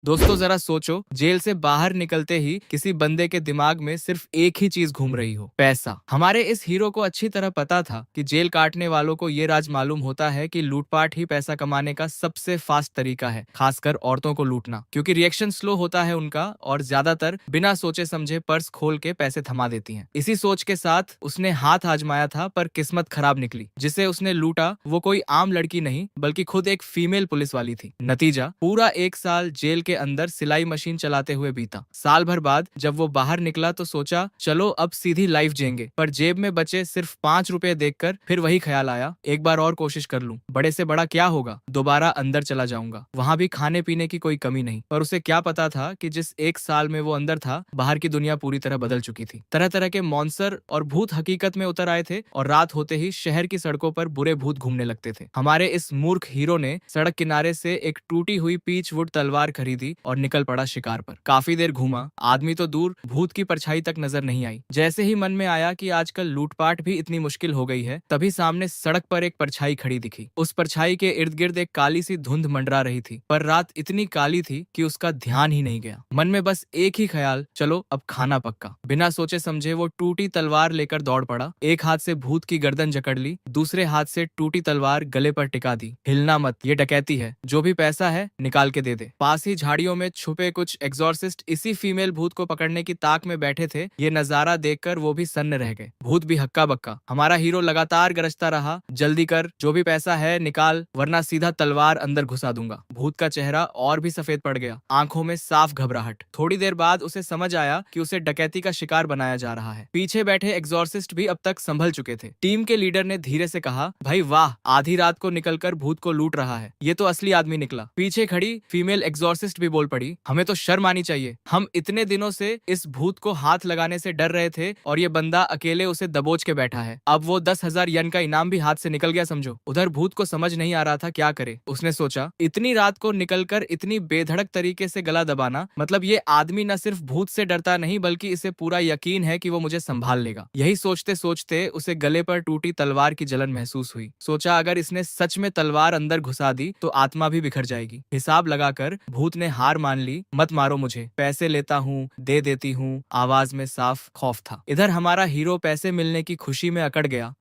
दोस्तों जरा सोचो, जेल से बाहर निकलते ही किसी बंदे के दिमाग में सिर्फ एक ही चीज घूम रही हो, पैसा। हमारे इस हीरो को अच्छी तरह पता था कि जेल काटने वालों को ये राज मालूम होता है कि लूटपाट ही पैसा कमाने का सबसे फास्ट तरीका है, खासकर औरतों को लूटना, क्योंकि रिएक्शन स्लो होता है उनका और ज्यादातर बिना सोचे समझे पर्स खोल के पैसे थमा देती हैं। इसी सोच के साथ उसने हाथ आजमाया था, पर किस्मत खराब निकली। जिसे उसने लूटा वो कोई आम लड़की नहीं बल्कि खुद एक फीमेल पुलिस वाली थी। नतीजा, पूरा 1 साल जेल के अंदर सिलाई मशीन चलाते हुए बीता। साल भर बाद जब वो बाहर निकला तो सोचा चलो अब सीधी लाइफ जिएंगे, पर जेब में बचे सिर्फ 5 रुपए देखकर फिर वही ख्याल आया, एक बार और कोशिश कर लूं, बड़े से बड़ा क्या होगा, दोबारा अंदर चला जाऊंगा, वहां भी खाने पीने की कोई कमी नहीं। पर उसे क्या पता था कि जिस 1 साल में वो अंदर था, बाहर की दुनिया पूरी तरह बदल चुकी थी। तरह तरह के मॉन्स्टर और भूत हकीकत में उतर आए थे और रात होते ही शहर की सड़कों पर बुरे भूत घूमने लगते थे। हमारे इस मूर्ख हीरो ने सड़क किनारे से एक टूटी हुई पीच वुड तलवार खरीदी और निकल पड़ा शिकार पर। काफी देर घूमा, आदमी तो दूर, भूत की परछाई तक नजर नहीं आई। जैसे ही मन में आया कि आजकल लूटपाट भी इतनी मुश्किल हो गई है, तभी सामने सड़क पर एक परछाई खड़ी दिखी। उस परछाई के इर्द गिर्द एक काली सी धुंध मंडरा रही थी, पर रात इतनी काली थी कि उसका ध्यान ही नहीं गया। मन में बस एक ही ख्याल, चलो अब खाना पक्का। बिना सोचे समझे वो टूटी तलवार लेकर दौड़ पड़ा। एक हाथ से भूत की गर्दन जकड़ ली, दूसरे हाथ से टूटी तलवार गले पर टिका दी। हिलना मत, ये डकैती है, जो भी पैसा है निकाल के दे दे। पास ही झाड़ियों में छुपे कुछ एग्जॉर्सिस्ट इसी फीमेल भूत को पकड़ने की ताक में बैठे थे। ये नजारा देखकर वो भी सन्न रह गए। भूत भी हक्का बक्का। हमारा हीरो लगातार गरजता रहा, जल्दी कर, जो भी पैसा है निकाल, वरना सीधा तलवार अंदर घुसा दूंगा। भूत का चेहरा और भी सफेद पड़ गया, आंखों में साफ घबराहट। थोड़ी देर बाद उसे समझ आया कि उसे डकैती का शिकार बनाया जा रहा है। पीछे बैठे एग्जॉर्सिस्ट भी अब तक संभल चुके थे। टीम के लीडर ने धीरे से कहा, भाई वाह, आधी रात को निकलकर भूत को लूट रहा है, ये तो असली आदमी निकला। पीछे खड़ी फीमेल एग्जॉर्सिस्ट भी बोल पड़ी, हमें तो शर्म आनी चाहिए, हम इतने दिनों से इस भूत को हाथ लगाने से डर रहे थे और ये बंदा अकेले उसे दबोच के बैठा है। अब वो 10,000 यन का इनाम भी हाथ से निकल गया समझो। उधर भूत को समझ नहीं आ रहा था क्या करे। उसने सोचा, इतनी रात को निकलकर इतनी बेधड़क तरीके से गला दबाना, मतलब ये आदमी न सिर्फ भूत से डरता नहीं बल्कि इसे पूरा यकीन है कि वो मुझे संभाल लेगा। यही सोचते सोचते उसे गले पर टूटी तलवार की जलन महसूस हुई। सोचा अगर इसने सच में तलवार अंदर घुसा दी तो आत्मा भी बिखर जाएगी। हिसाब लगाकर भूत ने हार मान ली, मत मारो मुझे, पैसे लेता हूँ, दे देती हूँ, आवाज में साफ खौफ था। इधर हमारा हीरो पैसे मिलने की खुशी में अकड़ गया।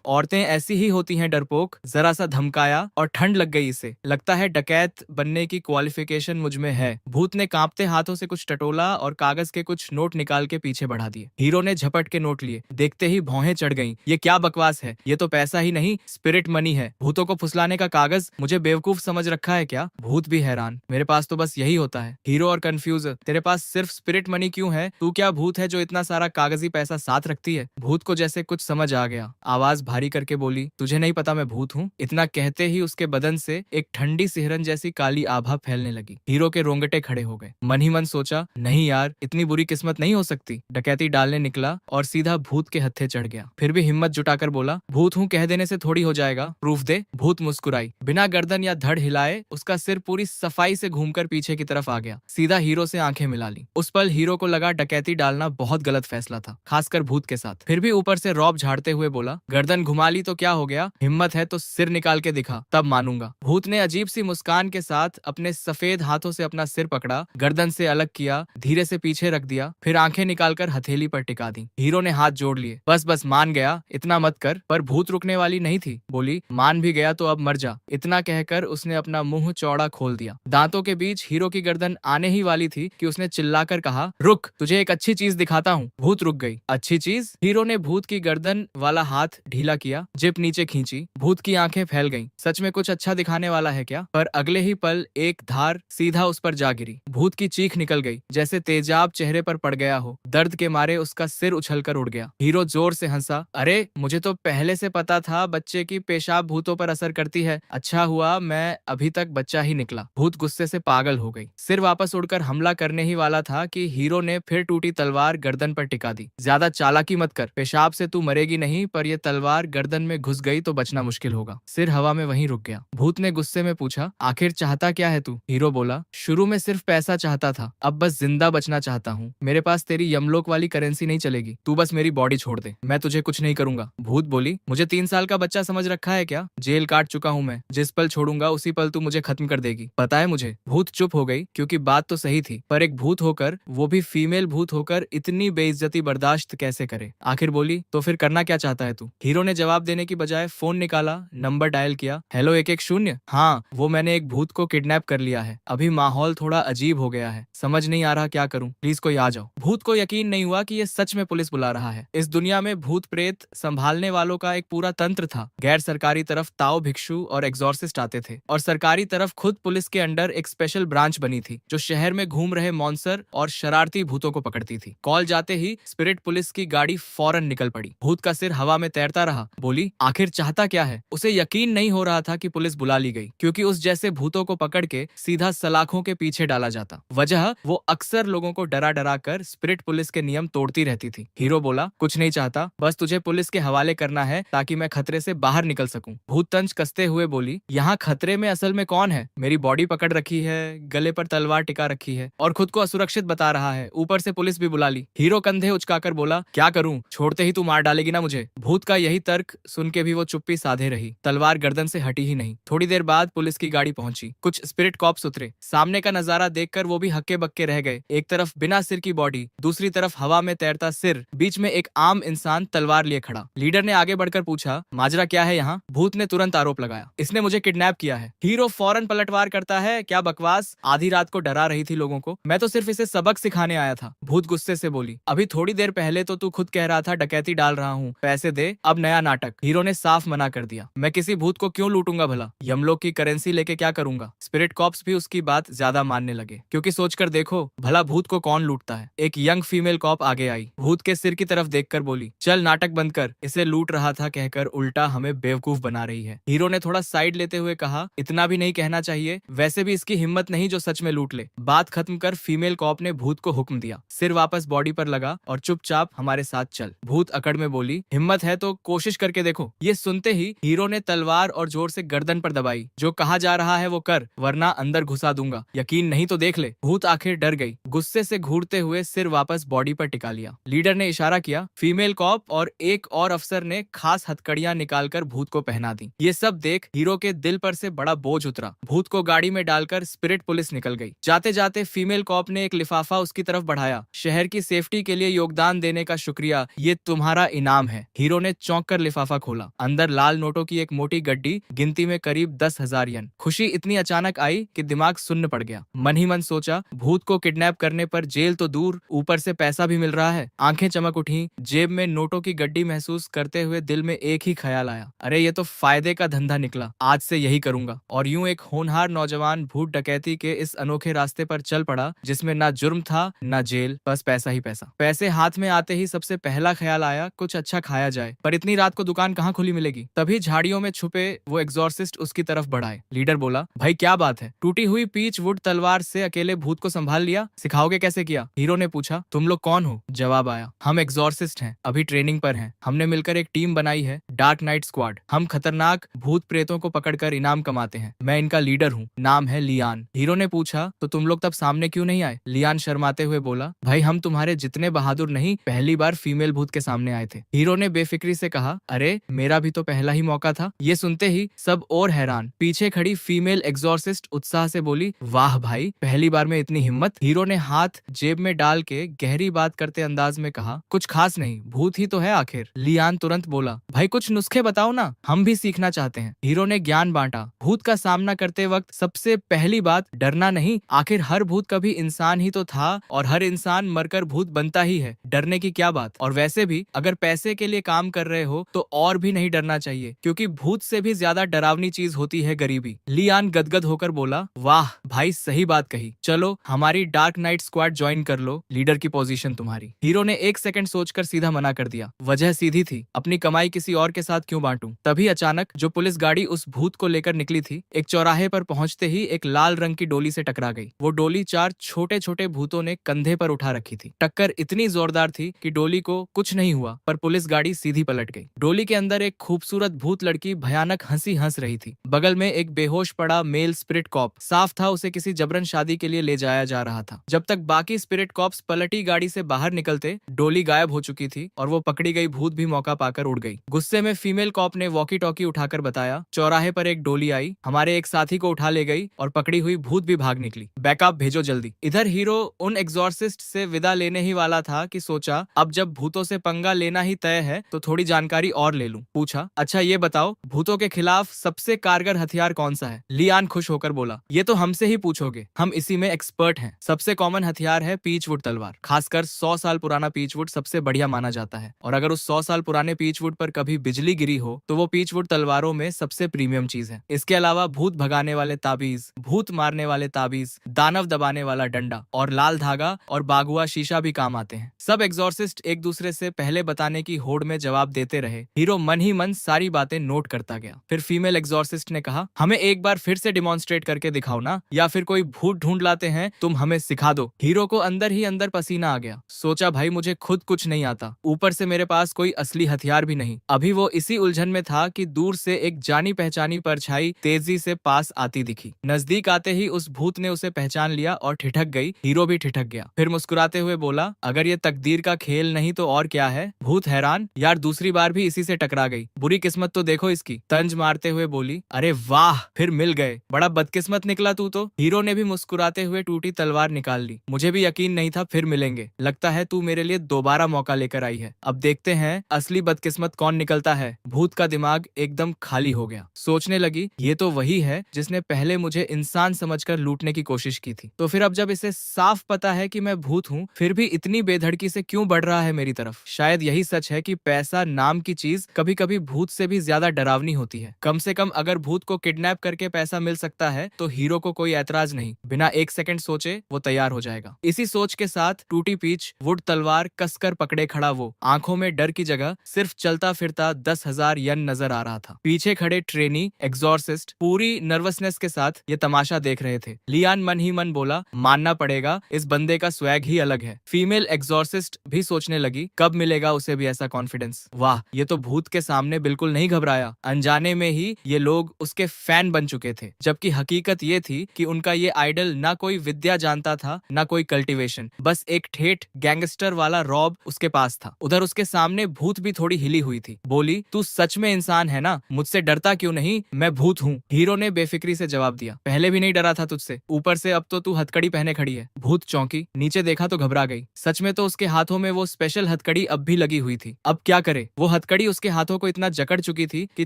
औरतें ऐसी ही होती हैं डरपोक। जरा सा धमकाया और ठंड लग गई इसे, लगता है डकैत बनने की क्वालिफिकेशन मुझ में है। भूत ने कांपते हाथों से कुछ टटोला और कागज के कुछ नोट निकाल के पीछे बढ़ा दिए। हीरो ने झपट के नोट लिए, देखते ही भौहें चढ़ गईं। ये क्या बकवास है, ये तो पैसा ही नहीं स्पिरिट मनी है। भूतों को फुसलाने का कागज, मुझे बेवकूफ समझ रखा है क्या? भूत भी हैरान, मेरे पास तो बस यही होता है। हीरो और कंफ्यूज, तेरे पास सिर्फ स्पिरिट मनी क्यों है? तू क्या भूत है जो इतना सारा कागजी पैसा साथ रखती है? भूत को जैसे कुछ समझ आ गया, आवाज भारी करके बोली, तुझे नहीं पता मैं भूत हूँ? इतना कहते ही उसके बदन से एक ठंडी सिहरन जैसी काली आभा फैलने लगी। हीरो के रोंगटे खड़े हो गए। मन ही मन सोचा, नहीं यार, इतनी बुरी किस्मत नहीं हो सकती। डकैती डालने निकला और सीधा भूत के हत्थे चढ़ गया। फिर भी हिम्मत जुटाकर बोला, भूत हूँ कह देने से थोड़ी हो जाएगा, प्रूफ दे। भूत मुस्कुराई, बिना गर्दन या धड़ हिलाए उसका सिर पूरी सफाई से घूमकर पीछे की तरफ आ गया। सीधा हीरो से आंखें मिला ली। उस पल हीरो को लगा डकैती डालना बहुत गलत फैसला था, खासकर भूत के साथ। फिर भी ऊपर से रौब झाड़ते हुए बोला, गर्दन घुमा ली तो क्या हो गया, हिम्मत है तो सिर निकाल के दिखा, तब मानूंगा। भूत ने अजीब सी मुस्कान के साथ अपने सफेद हाथों से अपना सिर पकड़ा, गर्दन से अलग किया, धीरे से पीछे रख दिया, फिर आंखें निकालकर हथेली पर टिका दी। हीरो ने हाथ जोड़ लिए, बस बस मान गया, इतना मत कर। पर भूत रुकने वाली नहीं थी, बोली, मान भी गया तो अब मर जा। इतना कहकर उसने अपना मुंह चौड़ा खोल दिया। दांतों के बीच हीरो की गर्दन आने ही वाली थी कि उसने चिल्लाकर कहा, रुक, तुझे एक अच्छी चीज दिखाता हूँ। भूत रुक गई। अच्छी चीज? हीरो ने भूत की गर्दन वाला हाथ ढीला किया, जिप नीचे खींची। भूत की आंखें फैल गईं। सच में कुछ अच्छा दिखाने वाला है क्या? पर अगले ही पल एक धार सीधा उस पर जा गिरी। भूत की चीख निकल गई, जैसे तेजाब चेहरे पर पड़ गया हो। दर्द के मारे उसका सिर उछलकर उड़ गया। हीरो जोर से हंसा, अरे मुझे तो पहले से पता था बच्चे की पेशाब भूतों पर असर करती है। अच्छा हुआ मैं अभी तक बच्चा ही निकला। भूत गुस्से से पागल हो गई। सिर वापस उड़कर हमला करने ही वाला था कि हीरो ने फिर टूटी तलवार गर्दन पर टिका दी। ज्यादा चालाकी मत कर, पेशाब से तू मरेगी नहीं, पर यह तलवार गर्दन में घुस गई तो बचना मुश्किल होगा। सिर हवा में वहीं रुक गया। भूत ने गुस्से में पूछा, आखिर चाहता क्या है तू? हीरो बोला, शुरू में सिर्फ पैसा चाहता था, अब बस जिंदा बचना चाहता हूँ। मेरे पास तेरी यमलोक वाली करेंसी नहीं चलेगी, तू बस मेरी बॉडी छोड़ दे, मैं तुझे कुछ नहीं करूंगा। भूत बोली, मुझे 3 साल का बच्चा समझ रखा है क्या? जेल काट चुका हूँ मैं, जिस पल छोड़ूंगा उसी पल तू मुझे खत्म कर देगी, पता है मुझे। भूत चुप चुप हो गई क्योंकि बात तो सही थी, पर एक भूत होकर, वो भी फीमेल भूत होकर, इतनी बेइज्जती बर्दाश्त कैसे करे। आखिर बोली, तो फिर करना क्या चाहता है तू? हीरो ने जवाब देने की बजाय फोन निकाला, नंबर डायल किया। हेलो 110। हाँ, वो मैंने एक भूत को किडनैप कर लिया है। अभी माहौल थोड़ा अजीब हो गया है, समझ नहीं आ रहा क्या करूं, प्लीज कोई आ जाओ। भूत को यकीन नहीं हुआ कि ये सच में पुलिस बुला रहा है। इस दुनिया में भूत प्रेत संभालने वालों का एक पूरा तंत्र था। गैर सरकारी तरफ ताओ भिक्षु और एग्जॉर्सिस्ट आते थे, और सरकारी तरफ खुद पुलिस के अंडर एक स्पेशल ब्रांच बनी थी जो शहर में घूम रहे मॉन्स्टर और शरारती भूतों को पकड़ती थी। कॉल जाते ही स्पिरिट पुलिस की गाड़ी फौरन निकल पड़ी। भूत का सिर हवा में तैरता रहा। बोली, आखिर चाहता क्या है? उसे यकीन नहीं हो रहा था कि पुलिस बुला ली गई, क्योंकि उस जैसे भूतों को पकड़ के सीधा सलाखों के पीछे डाला जाता। वजह, वो अक्सर लोगों को डरा डरा कर स्पिरिट पुलिस के नियम तोड़ती रहती थी। हीरो बोला, कुछ नहीं चाहता, बस तुझे पुलिस के हवाले करना है ताकि मैं खतरे से बाहर निकल सकूं। भूत तंज कसते हुए बोली, यहाँ खतरे में असल में कौन है? मेरी बॉडी पकड़ रखी है, गले पर तलवार टिका रखी है और खुद को असुरक्षित बता रहा है, ऊपर से पुलिस भी बुला ली। हीरो कंधे उचकाकर बोला, क्या करूं? छोड़ते ही तू मार डालेगी ना मुझे। भूत का यही तर्क सुन के भी वो चुप्पी साधे रही, तलवार गर्दन से हटी ही नहीं। थोड़ी देर बाद पुलिस की गाड़ी पहुंची। कुछ स्पिरिट कॉप्स उतरे। सामने का नजारा देखकर वो भी हक्के बक्के रह गए। एक तरफ बिना सिर की बॉडी, दूसरी तरफ हवा में तैरता सिर, बीच में एक आम इंसान तलवार लिए खड़ा। लीडर ने आगे बढ़कर पूछा, माजरा क्या है यहाँ? भूत ने तुरंत आरोप लगाया, इसने मुझे किडनैप किया है। हीरो फौरन पलटवार करता है, क्या बकवास, आधी रात को डरा रही थी लोगों को, मैं तो सिर्फ इसे सबक सिखाने आया था। भूत गुस्से से बोली, अभी थोड़ी देर पहले तो तू खुद कह रहा था डकैती डाल रहा हूँ, पैसे दे, अब नया नाटक। हीरो ने साफ मना कर दिया, मैं किसी भूत को क्यों लूटूंगा भला, यमलोक की करेंसी लेके क्या करूंगा। स्पिरिट कॉप्स भी उसकी बात ज्यादा मानने लगे, क्योंकि सोचकर देखो भला भूत को कौन लूटता है। एक यंग फीमेल कॉप आगे आई, भूत के सिर की तरफ देखकर बोली, चल नाटक बंद कर, इसे लूट रहा था कहकर उल्टा हमें बेवकूफ बना रही है। हीरो ने थोड़ा साइड लेते हुए कहा, इतना भी नहीं कहना चाहिए, वैसे भी इसकी हिम्मत नहीं जो सच में लूट ले। बात खत्म कर फीमेल कॉप ने भूत को हुक्म दिया, सिर वापस बॉडी पर लगा और चुपचाप हमारे साथ चल। भूत अकड़ में बोली, हिम्मत है तो कोशिश करके देखो। ये सुनते ही हीरो ने तलवार और जोर से गर्दन पर दबाई, जो कहा जा रहा है वो कर, वरना अंदर घुसा दूंगा, यकीन नहीं तो देख ले। भूत आखिर डर गई, गुस्से से घूरते हुए सिर वापस बॉडी पर टिका लिया। लीडर ने इशारा किया, फीमेल कॉप और एक और अफसर ने खास हथकड़ियां निकालकर भूत को पहना दी। ये सब देख हीरो के दिल पर से बड़ा बोझ उतरा। भूत को गाड़ी में डालकर स्पिरिट पुलिस निकल गई। जाते जाते फीमेल कॉप ने एक लिफाफा उसकी तरफ बढ़ाया, शहर की सेफ्टी के लिए योगदान देने का शुक्रिया, ये तुम्हारा इनाम है। हीरो ने चौंक कर लिफाफा खोला, अंदर लाल नोटों की एक मोटी गड्डी, गिनती में करीब 10,000 यन। खुशी इतनी अचानक आई कि दिमाग सुन्न पड़ गया। मन ही मन सोचा, भूत को किडनैप करने पर जेल तो दूर, ऊपर से पैसा भी मिल रहा है। आंखें चमक उठी, जेब में नोटों की गड्डी महसूस करते हुए दिल में एक ही ख्याल आया, अरे ये तो फायदे का धंधा निकला, आज से यही करूंगा। और यूं एक होनहार नौजवान भूत डकैती के इस अनोखे रास्ते पर चल पड़ा, जिसमें ना जुर्म था ना जेल, बस पैसा ही पैसा। पैसे हाथ में आते ही सबसे पहला ख्याल आया, कुछ अच्छा खाया जाए, पर इतनी रात को दुकान कहाँ खुली मिलेगी। तभी झाड़ियों में छुपे वो एग्जॉर्सिस्ट उसकी तरफ बढ़ाए। लीडर बोला, भाई क्या बात है, टूटी हुई पीच वुड तलवार से अकेले भूत को संभाल लिया, सिखाओगे कैसे किया? हीरो ने पूछा, तुम लोग कौन हो? जवाब आया, हम एग्जॉर्सिस्ट हैं, अभी ट्रेनिंग पर हैं। हमने मिलकर एक टीम बनाई है, डार्क नाइट स्क्वाड। हम खतरनाक भूत प्रेतों को पकड़कर इनाम कमाते हैं। मैं इनका लीडर हूँ, नाम है लियान। हीरो ने पूछा, तो तुम लोग तब सामने क्यों नहीं आए? लियान शर्माते हुए बोला, भाई हम तुम्हारे जितने बहादुर नहीं, पहली बार फीमेल भूत के सामने आए थे। हीरो ने बेफिक्री से कहा, अरे मेरा भी तो पहला ही मौका था। ये सुनते ही सब और हैरान। पीछे खड़ी फीमेल एग्जॉर्सिस्ट उत्साह से बोली, वाह भाई, पहली बार में इतनी हिम्मत। हीरो ने हाथ जेब में डाल के गहरी बात करते अंदाज में कहा, कुछ खास नहीं, भूत ही तो है आखिर। लियान तुरंत बोला, भाई कुछ नुस्खे बताओ ना, हम भी सीखना चाहते हैं। हीरो ने ज्ञान बांटा, भूत का सामना करते वक्त सबसे पहली बात, डरना नहीं। आखिर हर भूत कभी इंसान ही तो था, और हर इंसान मरकर भूत बनता ही है, डरने की क्या बात। और वैसे भी अगर पैसे के लिए काम कर रहे हो तो और भी नहीं डरना चाहिए, क्योंकि भूत से भी ज्यादा डरावनी चीज होती है गरीबी। लियान गदगद होकर बोला, वाह भाई सही बात कही, चलो हमारी डार्क नाइट स्क्वाड ज्वाइन कर लो, लीडर की पोजीशन तुम्हारी। हीरो ने एक सेकंड सोचकर सीधा मना कर दिया। वजह सीधी थी, अपनी कमाई किसी और के साथ क्यों बांटूं। तभी अचानक जो पुलिस गाड़ी उस भूत को लेकर निकली थी, एक चौराहे पर पहुंचते ही एक लाल रंग की डोली से टकरा गई। वो डोली 4 छोटे छोटे भूतों ने कंधे पर उठा रखी थी। टक्कर इतनी जोरदार थी कि डोली को कुछ नहीं हुआ, पर पुलिस गाड़ी सीधी पलट गई। डोली के अंदर एक खूबसूरत भूत लड़की भयानक हंसी हंस रही थी। बगल में एक बेहोश पड़ा मेल स्पिरिट कॉप, साफ था उसे किसी जबरन शादी के लिए ले जाया जा रहा था। जब तक बाकी स्पिरिट कॉप्स पलटी गाड़ी से बाहर निकलते डोली गायब हो चुकी थी और वो पकड़ी गई भूत भी मौका पाकर उड़ गई। गुस्से में फीमेल कॉप ने वॉकी टॉकी उठाकर बताया, चौराहे पर एक डोली आई, हमारे एक साथी को उठा ले गई और पकड़ी हुई भूत भी भाग निकली। बैकअप भेजो जल्दी। इधर हीरो उन एग्जॉर्सिस्ट से विदा लेने ही वाला था कि सोचा अब जब भूतों से पंगा लेना ही तय है तो थोड़ी जानकारी और ले लूं। पूछा, अच्छा ये बताओ भूतों के खिलाफ सबसे कारगर हथियार कौन सा है? लियान खुश होकर बोला, ये तो हमसे ही पूछोगे, हम इसी में एक्सपर्ट हैं। सबसे कॉमन हथियार है पीचवुड तलवार, खासकर 100 साल पुराना पीचवुड सबसे बढ़िया माना जाता है। और अगर उस 100 साल पुराने पीचवुड पर कभी बिजली गिरी हो तो वो पीचवुड तलवारों में सबसे प्रीमियम चीज है। इसके अलावा भूत भगाने वाले ताबीज, भूत मारने वाले ताबीज, दानव दबाने वाला डंडा और लाल धागा और बागुआ शीशा भी काम आते हैं। सब एग्जॉर्सिस्ट एक दूसरे से पहले बताने की होड़ में जवाब देते रहे। हीरो मन ही मन सारी बातें नोट करता गया। फिर फीमेल एग्जॉर्सिस्ट ने कहा, हमें एक बार फिर से डिमॉन्स्ट्रेट करके दिखाओ ना, या फिर कोई भूत ढूंढ लाते हैं, तुम हमें सिखा दो। हीरो को अंदर ही अंदर पसीना आ गया। सोचा, भाई मुझे खुद कुछ नहीं आता, ऊपर से मेरे पास कोई असली हथियार भी नहीं। अभी वो इसी उलझन में था कि दूर से एक जानी पहचानी परछाई तेजी से पास आती दिखी। नजदीक आते ही उस भूत ने उसे पहचान लिया और ठिठक गई। हीरो भी ठिठक गया। फिर मुस्कुराते हुए बोला, अगर ये तकदीर का खेल नहीं तो और क्या है? भूत हैरान, यार दूसरी बार भी इसी से टकरा गई, बुरी किस्मत तो देखो इसकी। तंज मारते हुए बोली, अरे वाह, फिर मिल गए, बड़ा बदकिस्मत निकला तू तो। हीरो ने भी मुस्कुराते हुए टूटी तलवार निकाल ली। मुझे भी यकीन नहीं था फिर मिलेंगे, लगता है तू मेरे लिए दोबारा मौका लेकर आई है। अब देखते हैं असली बदकिस्मत कौन निकलता है। भूत का दिमाग एकदम खाली हो गया। सोचने लगी, ये तो वही है जिसने पहले मुझे इंसान समझकर लूटने की कोशिश की थी, तो फिर अब जब इसे साफ पता है कि मैं भूत हूँ, फिर भी इतनी बेधड़की से क्यों बढ़ रहा है मेरी तरफ? शायद यही सच है कि पैसा नाम की चीज कभी कभी भूत से भी ज्यादा डरावनी होती है। कम से कम अगर भूत को किडनैप करके पैसा मिल सकता है तो हीरो को कोई ऐतराज नहीं, बिना एक सेकंड सोचे वो तैयार हो जाएगा। इसी सोच के साथ टूटी पीच वुड तलवार कसकर पकड़े खड़ा वो आंखों में डर की जगह सिर्फ चलता फिरता 10,000 यन नजर आ रहा था। पीछे खड़े ट्रेनी एग्जॉर्सिस्ट पूरी नर्वसनेस के साथ ये तमाशा देख रहे थे। लियान मन ही मन बोला, मानना पड़ेगा इस बंदे का स्वैग ही अलग है। फीमेल एग्जॉर्सिस्ट भी सोचने लगी, कब मिलेगा उसे भी ऐसा कॉन्फिडेंस। वाह, ये तो भूत के सामने बिल्कुल नहीं घबराया। अनजाने में ही ये लोग उसके फैन बन चुके थे, जबकि हकीकत ये थी कि उनका ये आइडल ना कोई विद्या जानता था ना कोई कल्टीवेशन, बस एक ठेठ गैंगस्टर वाला रॉब उसके पास था। उधर उसके सामने भूत भी थोड़ी हिली हुई थी। बोली, तू सच में इंसान है ना? मुझसे डरता क्यों नहीं? मैं भूत हूँ, हीरो ने बेफिक्री से जवाब दिया। पहले भी नहीं डरा था तुझसे, ऊपर से अब तो तू हथकड़ी पहने खड़ी है। भूत चौंकी, नीचे देखा तो घबरा गई। सच में तो उसके हाथों में वो स्पेशल हथकड़ी अब भी लगी हुई थी। अब क्या करे? वो हथकड़ी उसके हाथों को इतना जकड़ चुकी थी कि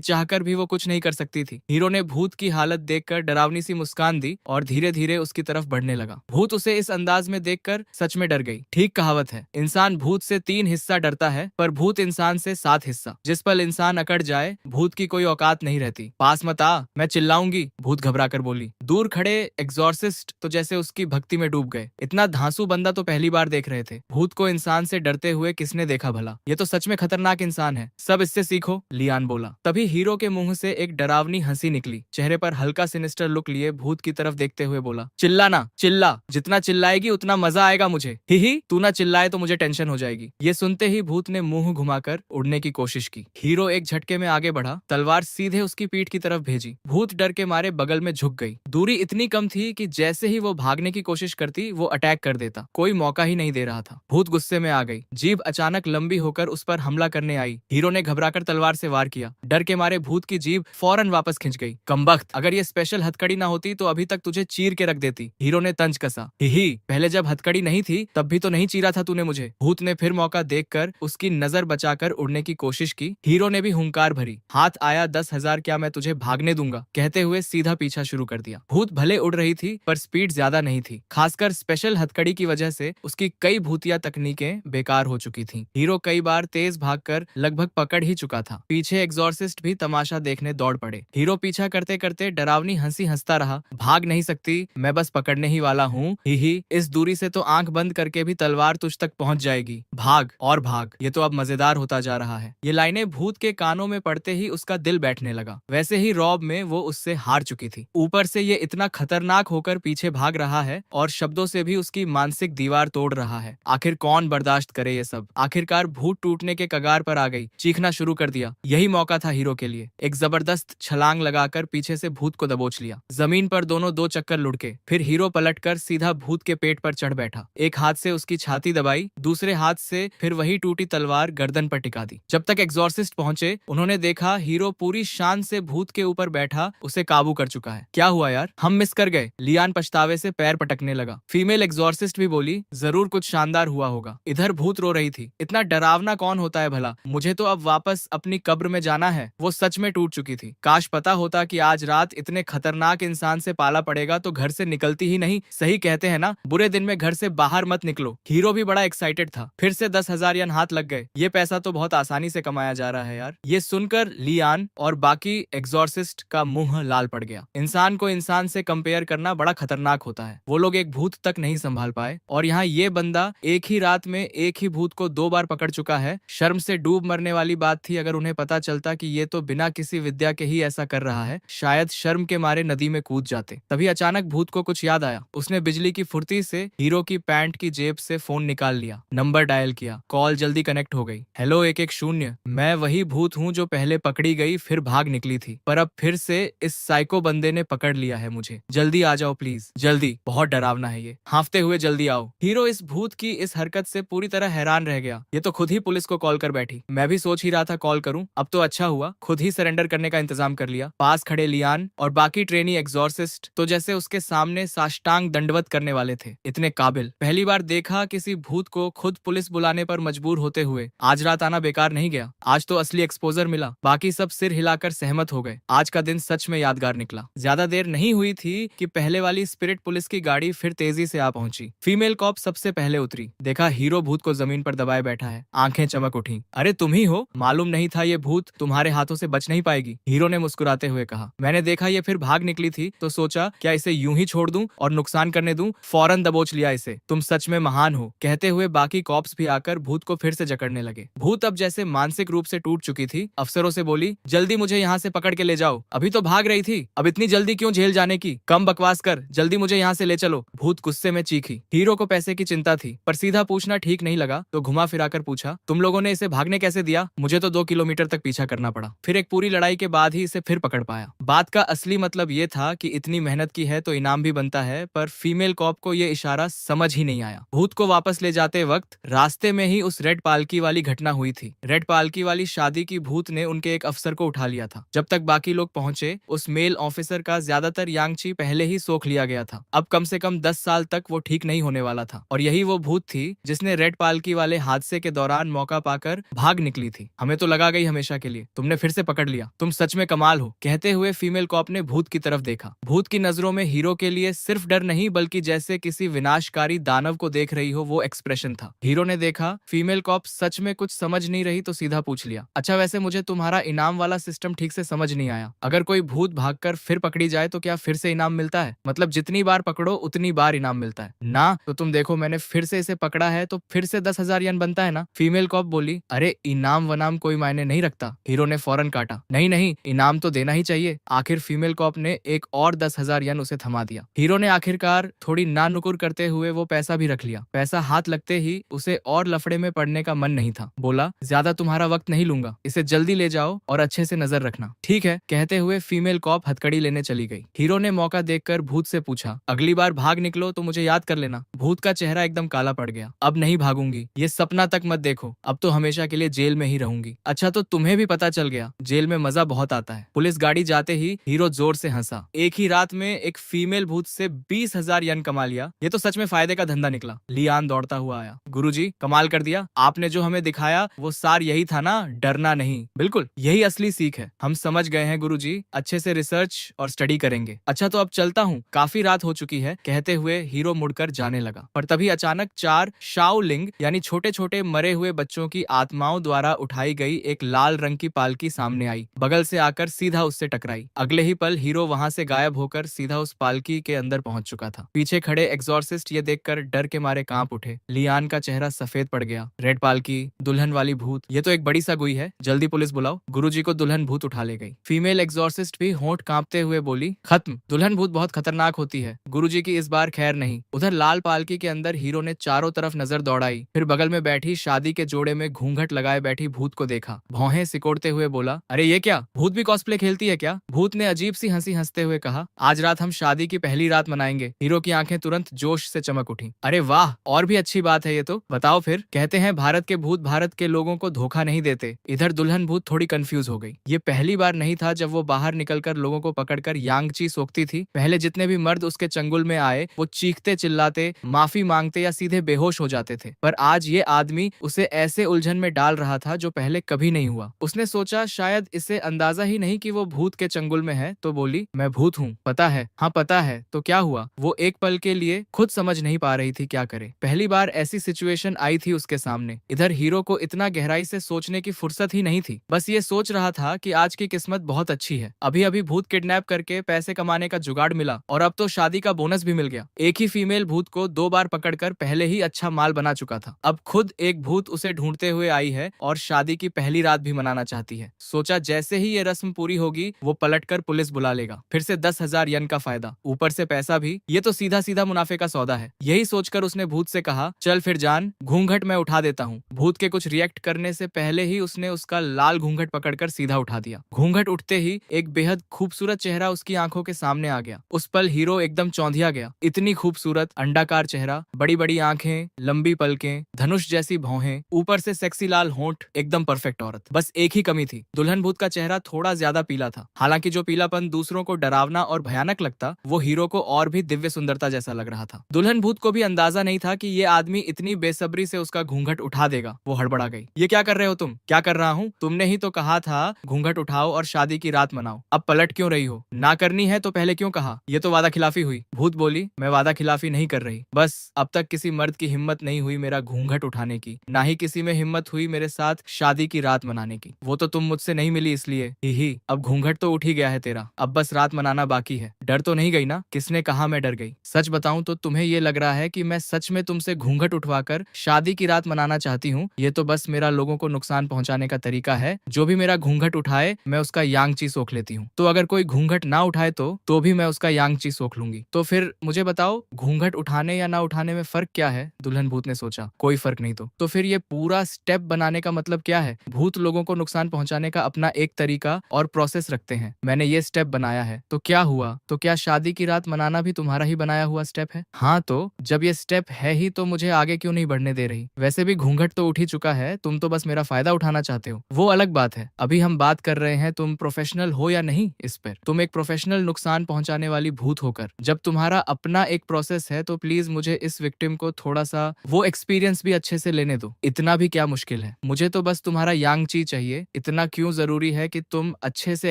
चाहकर भी वो कुछ नहीं कर सकती थी। हीरो ने भूत की हालत देखकर डरावनी सी मुस्कान दी और धीरे धीरे उसकी तरफ बढ़ने लगा। भूत उसे इस अंदाज में देखकर सच में डर गई। ठीक कहावत है, इंसान भूत से 3 हिस्सा डरता है, पर भूत इंसान से 7 हिस्सा। जिस पल इंसान अकड़ जाए, भूत की कोई औकात नहीं रहती। पास मत आ, मैं चिल्लाऊंगी, भूत घबरा कर बोली। दूर खड़े एग्जॉर्सिस्ट तो जैसे उसकी भक्ति में डूब गए। इतना धांसू बंदा तो पहली बार देख रहे थे। भूत को इंसान से डरते हुए किसने देखा भला? ये तो सच में खतरनाक इंसान है, सब इससे सीखो, लियान बोला। तभी हीरो के मुंह से एक डरावनी हंसी निकली। चेहरे पर हल्का सिनिस्टर लुक लिए भूत की तरफ देखते हुए बोला, चिल्ला ना, चिल्ला, जितना चिल्लाएगी उतना मजा आएगा मुझे। ही तू ना चिल्लाए तो मुझे टेंशन हो जाएगी। ये सुनते ही भूत ने मुंह घुमाकर उड़ने की कोशिश की। हीरो एक झटके में आगे बढ़ा, तलवार सीधे उसकी पीठ की तरफ भेजी। भूत डर के मारे बगल में झुक गई। दूरी इतनी कम थी कि जैसे ही वो भागने की कोशिश करती वो अटैक कर देता। कोई मौका ही नहीं दे रहा था। भूत गुस्से में आ गई। जीभ अचानक लंबी होकर उस पर हमला करने आई। हीरो ने घबराकर तलवार से वार किया। डर के मारे भूत की जीभ फौरन वापस खिंच गई। कमबख्त, अगर ये स्पेशल हथकड़ी ना होती तो अभी तक तुझे चीर के रख देती। हीरो ने तंज कसा। ही पहले जब हथकड़ी नहीं थी तब भी तो नहीं चीरा था तूने मुझे। भूत ने फिर मौका देखकर उसकी नजर बचाकर उड़ने की कोशिश की। हीरो ने भी हुंकार भरी। हाथ आया 10,000, क्या मैं तुझे भागने दूंगा, कहते हुए सीधा पीछा शुरू कर दिया। भूत भले उड़ रही थी पर स्पीड ज्यादा नहीं थी। खासकर स्पेशल हथकड़ी की वजह से उसकी कई भूतिया तकनीकें बेकार हो चुकी थीं। हीरो कई बार तेज भागकर लगभग पकड़ ही चुका था। पीछे एग्जॉर्सिस्ट भी तमाशा देखने दौड़ पड़े। हीरो पीछा करते करते डरावनी हंसी हंसता रहा। भाग नहीं सकती, मैं बस पकड़ने ही वाला हूँ। ही इस दूरी से तो आंख बंद करके भी तलवार तुझ तक पहुंच जाएगी। भाग और भाग। ये तो अब मजेदार होता जा रहा है। ये लाइनें भूत के कानों में पड़ते ही उसका दिल बैठने लगा। वैसे ही रॉब में वो उससे हार चुकी थी। ऊपर से ये इतना खतरनाक होकर पीछे भाग रहा है और शब्दों से भी उसकी मानसिक दीवार तोड़ रहा है। आखिर कौन बर्दाश्त करे ये सब। आखिरकार भूत टूटने के कगार पर आ गई, चीखना शुरू कर दिया। यही मौका था हीरो के लिए। एक जबरदस्त छलांग लगाकर पीछे से भूत को दबोच लिया। जमीन पर दोनों दो चक्कर लुढ़के, फिर हीरो पलटकर सीधा भूत के पेट पर चढ़ बैठा। एक हाथ से उसकी छाती दबाई, दूसरे हाथ से फिर वही टूटी तलवार गर्दन पर टिका दी। जब तक एग्जॉर्सिस्ट पहुंचे, उन्होंने देखा हीरो पूरी शान से भूत के ऊपर बैठा उसे काबू कर चुका है। क्या हुआ यार, हम मिस कर गए। लियान पछतावे से पैर पटकने लगा। फीमेल एग्जॉर्सिस्ट भी बोली, जरूर कुछ शानदार हुआ होगा। इधर भूत रो रही थी, इतना डरावना कौन होता है भला, मुझे तो अब वापस अपनी कब्र में जाना है। वो सच में टूट चुकी थी। काश पता होता कि आज रात इतने खतरनाक इंसान से पाला पड़ेगा तो घर से निकलती ही नहीं। सही कहते हैं ना, बुरे दिन में घर से बाहर मत निकलो। हीरो भी बड़ा एक्साइटेड था। फिर से 10,000 यन हाथ लग गए। ये पैसा तो बहुत आसानी से कमाया जा रहा है यार। ये सुनकर लियान और बाकी एग्जॉर्सिस्ट का मुंह लाल पड़ गया। इंसान को इंसान से कंपेयर करना बड़ा खतरनाक होता है। वो लोग एक भूत तक नहीं संभाल पाए और यहाँ ये बंदा एक ही रात में एक ही भूत को 2 बार पकड़ चुका है। शर्म से डूब मरने वाली बात थी। अगर उन्हें पता चलता कि ये तो बिना किसी विद्या के ही ऐसा कर रहा है, शायद शर्म के मारे नदी में कूद जाते। तभी अचानक भूत को कुछ याद आया। उसने बिजली की फुर्ती से हीरो की पैंट की जेब से फोन निकाल लिया, नंबर डायल किया। कॉल जल्दी कनेक्ट हो गई। हेलो 110, मैं वही भूत हूँ जो पहले पकड़ी गई फिर भाग निकली थी, पर अब फिर से इस साइको बंदे ने पकड़ लिया है मुझे। जल्दी आ जाओ प्लीज, जल्दी, बहुत डरावना है ये। हांफते हुए जल्दी आओ। हीरो इस भूत की इस हरकत से पूरी तरह हैरान रह गया। ये तो खुद ही पुलिस को कॉल कर बैठी। मैं भी सोच ही रहा था कॉल करूं। अब तो अच्छा हुआ खुद ही सरेंडर करने का इंतजाम कर लिया। पास खड़े लियान और बाकी ट्रेनी एग्जॉर्सिस्ट तो जैसे उसके सामने साष्टांग दंडवत करने वाले थे। इतने काबिल पहली बार देखा किसी भूत को खुद पुलिस बुलाने पर मजबूर होते हुए। आज रात आना बेकार नहीं गया। आज तो असली एक्सपोजर मिला। बाकी सब सिर हिलाकर सहमत हो गए। आज का दिन सच में यादगार निकला। ज्यादा देर नहीं हुई थी कि पहले वाली स्पिरिट पुलिस की गाड़ी फिर तेजी से आ पहुंची। फीमेल कॉप सबसे पहले उतरी। देखा हीरो भूत को जमीन पर दबाए बैठा है। आंखें चमक उठी। अरे तुम ही हो, मालूम नहीं था ये भूत तुम्हारे हाथों से बच नहीं पाएगी, हीरो ने मुस्कुराते हुए कहा। मैंने देखा ये फिर भाग निकली थी तो सोचा क्या इसे यूं ही छोड़ दूं और नुकसान करने दूं। फौरन दबोच लिया इसे। तुम सच में महान हो। कहते हुए बाकी कॉप्स भी आकर भूत को फिर से जकड़ने लगे। भूत अब जैसे मानसिक रूप से टूट चुकी थी। अफसरों से बोली, जल्दी मुझे यहाँ से पकड़ के ले जाओ। अभी तो भाग रही थी, अब इतनी जल्दी क्यों जेल जाने की। कम बकवास कर, जल्दी मुझे यहाँ से ले चलो। भूत गुस्से में चीखी। हीरो को पैसे की चिंता थी, पर सीधा पूछना ठीक नहीं लगा तो घुमा फिराकर पूछा, तुम लोगों ने इसे भागने कैसे दिया। मुझे तो 2 किलोमीटर तक पीछा करना पड़ा। फिर एक पूरी लड़ाई के बाद ही इसे फिर पकड़ पाया। बात का असली मतलब ये था कि इतनी मेहनत की है तो इनाम भी बनता है, पर फीमेल कॉप को ये इशारा समझ ही नहीं आया। भूत को वापस ले जाते वक्त रास्ते में ही उस रेड पालकी वाली घटना हुई थी। रेड पालकी वाली शादी की भूत ने उनके एक अफसर को उठा लिया था। जब तक बाकी लोग पहुंचे, उस मेल ऑफिसर का ज्यादातर यांगची पहले ही सोख लिया गया था। अब कम से कम 10 साल तक वो ठीक नहीं होने वाला था। और यही वो भूत थी जिसने रेड पालकी वाले हादसे के दौरान मौका पाकर भाग निकली थी। हमें तो लगा गई हमेशा के लिए। तुमने फिर से पकड़ लिया, तुम सच में कमाल हो। कहते हुए फीमेल कॉप ने भूत की तरफ देखा। भूत की नजरों में हीरो के लिए सिर्फ डर नहीं बल्कि जैसे किसी विनाशकारी दानव को देख रही हो वो एक्सप्रेशन था। हीरो ने देखा फीमेल कॉप सच में कुछ समझ नहीं रही तो सीधा पूछ लिया, अच्छा वैसे मुझे तुम्हारा इनाम वाला सिस्टम ठीक से समझ नहीं आया। अगर कोई भूत भागकर फिर पकड़ी जाए तो क्या फिर से इनाम मिलता है। मतलब जितनी बार पकड़ो उतनी बार इनाम मिलता है ना। तो तुम देखो मैंने फिर से इसे पकड़ा है तो फिर से 10,000 यन बनता है ना। फीमेल कॉप बोली, अरे इनाम वनाम कोई मायने नहीं रखता। हीरो ने फौरन काटा, नहीं नहीं इनाम तो देना ही चाहिए। आखिर फीमेल कॉप ने एक और 10,000 यन उसे थमा दिया। हीरो ने आखिरकार थोड़ी ना नुकुर करते हुए वो पैसा भी रख लिया। पैसा हाथ लगते ही उसे और लफड़े में पड़ने का मन नहीं था। बोला, ज्यादा तुम्हारा वक्त नहीं लूंगा, इसे जल्दी ले जाओ और अच्छे से नजर रखना। ठीक है, कहते हुए फीमेल कॉप हथकड़ी लेने चली गई। हीरो ने मौका देखकर भूत से पूछा, अगली बार भाग निकलो तो मुझे याद कर लेना। भूत का चेहरा एकदम काला पड़ गया। अब नहीं भागूंगी, ये सपना तक मत देखो। अब तो हमेशा के लिए जेल में ही रहूंगी। अच्छा तो तुम्हें भी पता चल गया, जेल में मजा बहुत आता है। पुलिस गाड़ी जाते ही हीरो जोर से हंसा। एक ही रात में एक फीमेल भूत से 20,000 यन कमा लिया। ये तो सच में फायदे का धंधा निकला। लियान दौड़ता हुआ आया। गुरुजी कमाल कर दिया, आपने जो हमें दिखाया वो सार यही था ना, डरना नहीं। बिल्कुल यही असली सीख है। हम समझ गए हैं गुरुजी, अच्छे से रिसर्च और स्टडी करेंगे। अच्छा तो अब चलता हूँ, काफी रात हो चुकी है। कहते हुए हीरो मुड़कर जाने लगा। पर तभी अचानक 4 शाओलिंग यानी छोटे छोटे मरे हुए बच्चों की आत्माओं द्वारा उठाई गई एक लाल रंग की पालकी सामने आई। बगल से आकर सीधा उससे टकराई। अगले ही पल हीरो वहां से गायब होकर सीधा उस पालकी के अंदर पहुंच चुका था। पीछे खड़े एग्जॉर्सिस्ट ये देखकर डर के मारे कांप उठे। लियान का का चेहरा सफेद पड़ गया। रेड पालकी, दुल्हन वाली भूत, ये तो एक बड़ी सगुई है, जल्दी पुलिस बुलाओ। गुरुजी को दुल्हन भूत उठा ले गई। फीमेल एग्जॉर्सिस्ट भी होंठ कांपते हुए बोली, खत्म, दुल्हन भूत बहुत खतरनाक होती है। गुरुजी की इस बार खैर नहीं। उधर लाल पालकी के अंदर हीरो ने चारों तरफ नजर दौड़ाई, फिर बगल में बैठी शादी के जोड़े में घूंघट लगाए बैठी भूत को देखा। भौहें सिकोड़ते हुए बोला, अरे ये क्या, भूत भी कॉस्प्ले खेलती है क्या? भूत ने अजीब सी हंसी हंसते हुए कहा, आज रात हम शादी की पहली रात मनाएंगे। हीरो की आंखें तुरंत जोश से चमक उठी। अरे वाह, और भी अच्छी बात है ये तो, बताओ फिर। कहते हैं भारत के भूत भारत के लोगों को धोखा नहीं देते। इधर दुल्हन भूत थोड़ी कंफ्यूज हो गई। ये पहली बार नहीं था जब वो बाहर निकलकर लोगों को पकड़कर यांगची सोखती थी। पहले जितने भी मर्द उसके चंगुल में आए वो चीखते चिल्लाते, माफी मांगते या सीधे बेहोश हो जाते थे, पर आज ये आदमी उसे ऐसे उलझन में डाल रहा था जो पहले कभी नहीं हुआ। उसने सोचा शायद इसे अंदाजा ही नहीं कि वो भूत के चंगुल में है, तो बोली, मैं भूत हूँ, पता है? हाँ पता है, तो क्या हुआ? वो एक पल के लिए खुद समझ नहीं पा रही थी क्या करे। पहली बार ऐसी सिचुएशन आई थी उसके सामने। इधर हीरो को इतना गहराई से सोचने की फुर्सत ही नहीं थी। बस ये सोच रहा था कि आज की किस्मत बहुत अच्छी है, अभी अभी भूत किडनैप करके पैसे कमाने का जुगाड़ मिला और अब तो शादी का बोनस भी मिल गया। एक ही फीमेल भूत को 2 बार पकड़कर पहले ही अच्छा माल बना चुका था। अब खुद एक भूत उसे ढूंढते हुए आई है और शादी की पहली रात भी मनाना चाहती है। सोचा जैसे ही ये रस्म पूरी होगी वो पलटकर पुलिस बुला लेगा, फिर से 10,000 यन का फायदा, ऊपर से पैसा भी, ये तो सीधा सीधा मुनाफे का सौदा है। यही सोचकर उसने भूत से कहा, चल फिर जान, घूंघट मैं उठा देता हूँ। भूत के कुछ रिएक्ट करने से पहले ही उसने उसका लाल घूंघट पकड़कर सीधा उठा दिया। घूंघट उठते ही एक बेहद खूबसूरत चेहरा उसकी आंखों के सामने आ गया। उस पल हीरो एकदम चौंधिया गया। इतनी खूबसूरत अंडाकार चेहरा, बड़ी बड़ी आंखें, लंबी पलकें, धनुष जैसी भौहें, ऊपर से सेक्सी लाल होंठ, एकदम परफेक्ट औरत। बस एक ही कमी थी, दुल्हन भूत का चेहरा थोड़ा ज्यादा पीला था। हालांकि जो पीलापन दूसरों को डरावना और भयानक लगता, वो हीरो को और भी दिव्य सुंदरता जैसा लग रहा था। दुल्हन भूत को भी अंदाजा नहीं था कि ये आदमी इतनी बेसब्री से उसका घूंघट उठा देगा। वो हड़बड़ा गई। ये क्या कर रहे हो तुम? क्या कर रहा हूँ? तुमने ही तो कहा था घूंघट उठाओ और शादी की रात मनाओ, अब पलट क्यों रही हो? ना करनी है तो पहले क्यों कहा? ये तो वादा खिलाफी हुई। भूत बोली, मैं वादा खिलाफी नहीं कर रही, बस अब तक किसी मर्द की हिम्मत नहीं हुई मेरा घूंघट उठाने की, ना ही किसी में हिम्मत हुई मेरे साथ शादी की रात मनाने की। वो तो तुम मुझसे नहीं मिली इसलिए। ही अब घूंघट तो उठ ही गया है तेरा, अब बस रात मनाना बाकी है। डर तो नहीं गई ना? किसने कहा मैं डर गई? सच बताऊं तो तुम्हें ये लग रहा है कि मैं सच में तुमसे घूंघट उठवाकर शादी की रात मनाना चाहती हूँ। ये तो बस मेरा लोगों को नुकसान पहुंचाने का तरीका है। जो भी मेरा घूंघट उठाए मैं उसका यांगची सोख लेती हूँ, तो अगर कोई घूंघट ना उठाए तो भी मैं उसका यांगची सोख लूंगी। तो फिर मुझे बताओ, घूंघट उठाने या ना उठाने में फर्क क्या है? दुल्हन भूत ने सोचा, कोई फर्क नहीं तो फिर ये पूरा स्टेप बनाने का मतलब क्या है? भूत लोगों को नुकसान पहुंचाने का अपना एक तरीका और प्रोसेस रखते हैं। मैंने ये स्टेप बनाया है तो क्या हुआ? तो क्या शादी की रात मनाना भी तुम्हारा ही बनाया हुआ स्टेप है? हाँ, तो जब ये स्टेप है ही तो मुझे आगे क्यों नहीं बढ़ने दे रही? वैसे भी घूंघट तो उठ ही चुका है, तुम तो बस मेरा फायदा उठाना चाहते हो, वो अलग बात है। अभी हम बात कर रहे हैं तुम प्रोफेशनल हो या नहीं इस पर। तुम एक प्रोफेशनल नुकसान पहुंचाने वाली भूत होकर जब तुम्हारा अपना एक प्रोसेस है तो प्लीज मुझे इस विक्टिम को थोड़ा सा वो एक्सपीरियंस भी अच्छे से लेने दो। इतना भी क्या मुश्किल है? मुझे तो बस तुम्हारा यांगची चाहिए। इतना क्यों जरूरी है कि तुम अच्छे से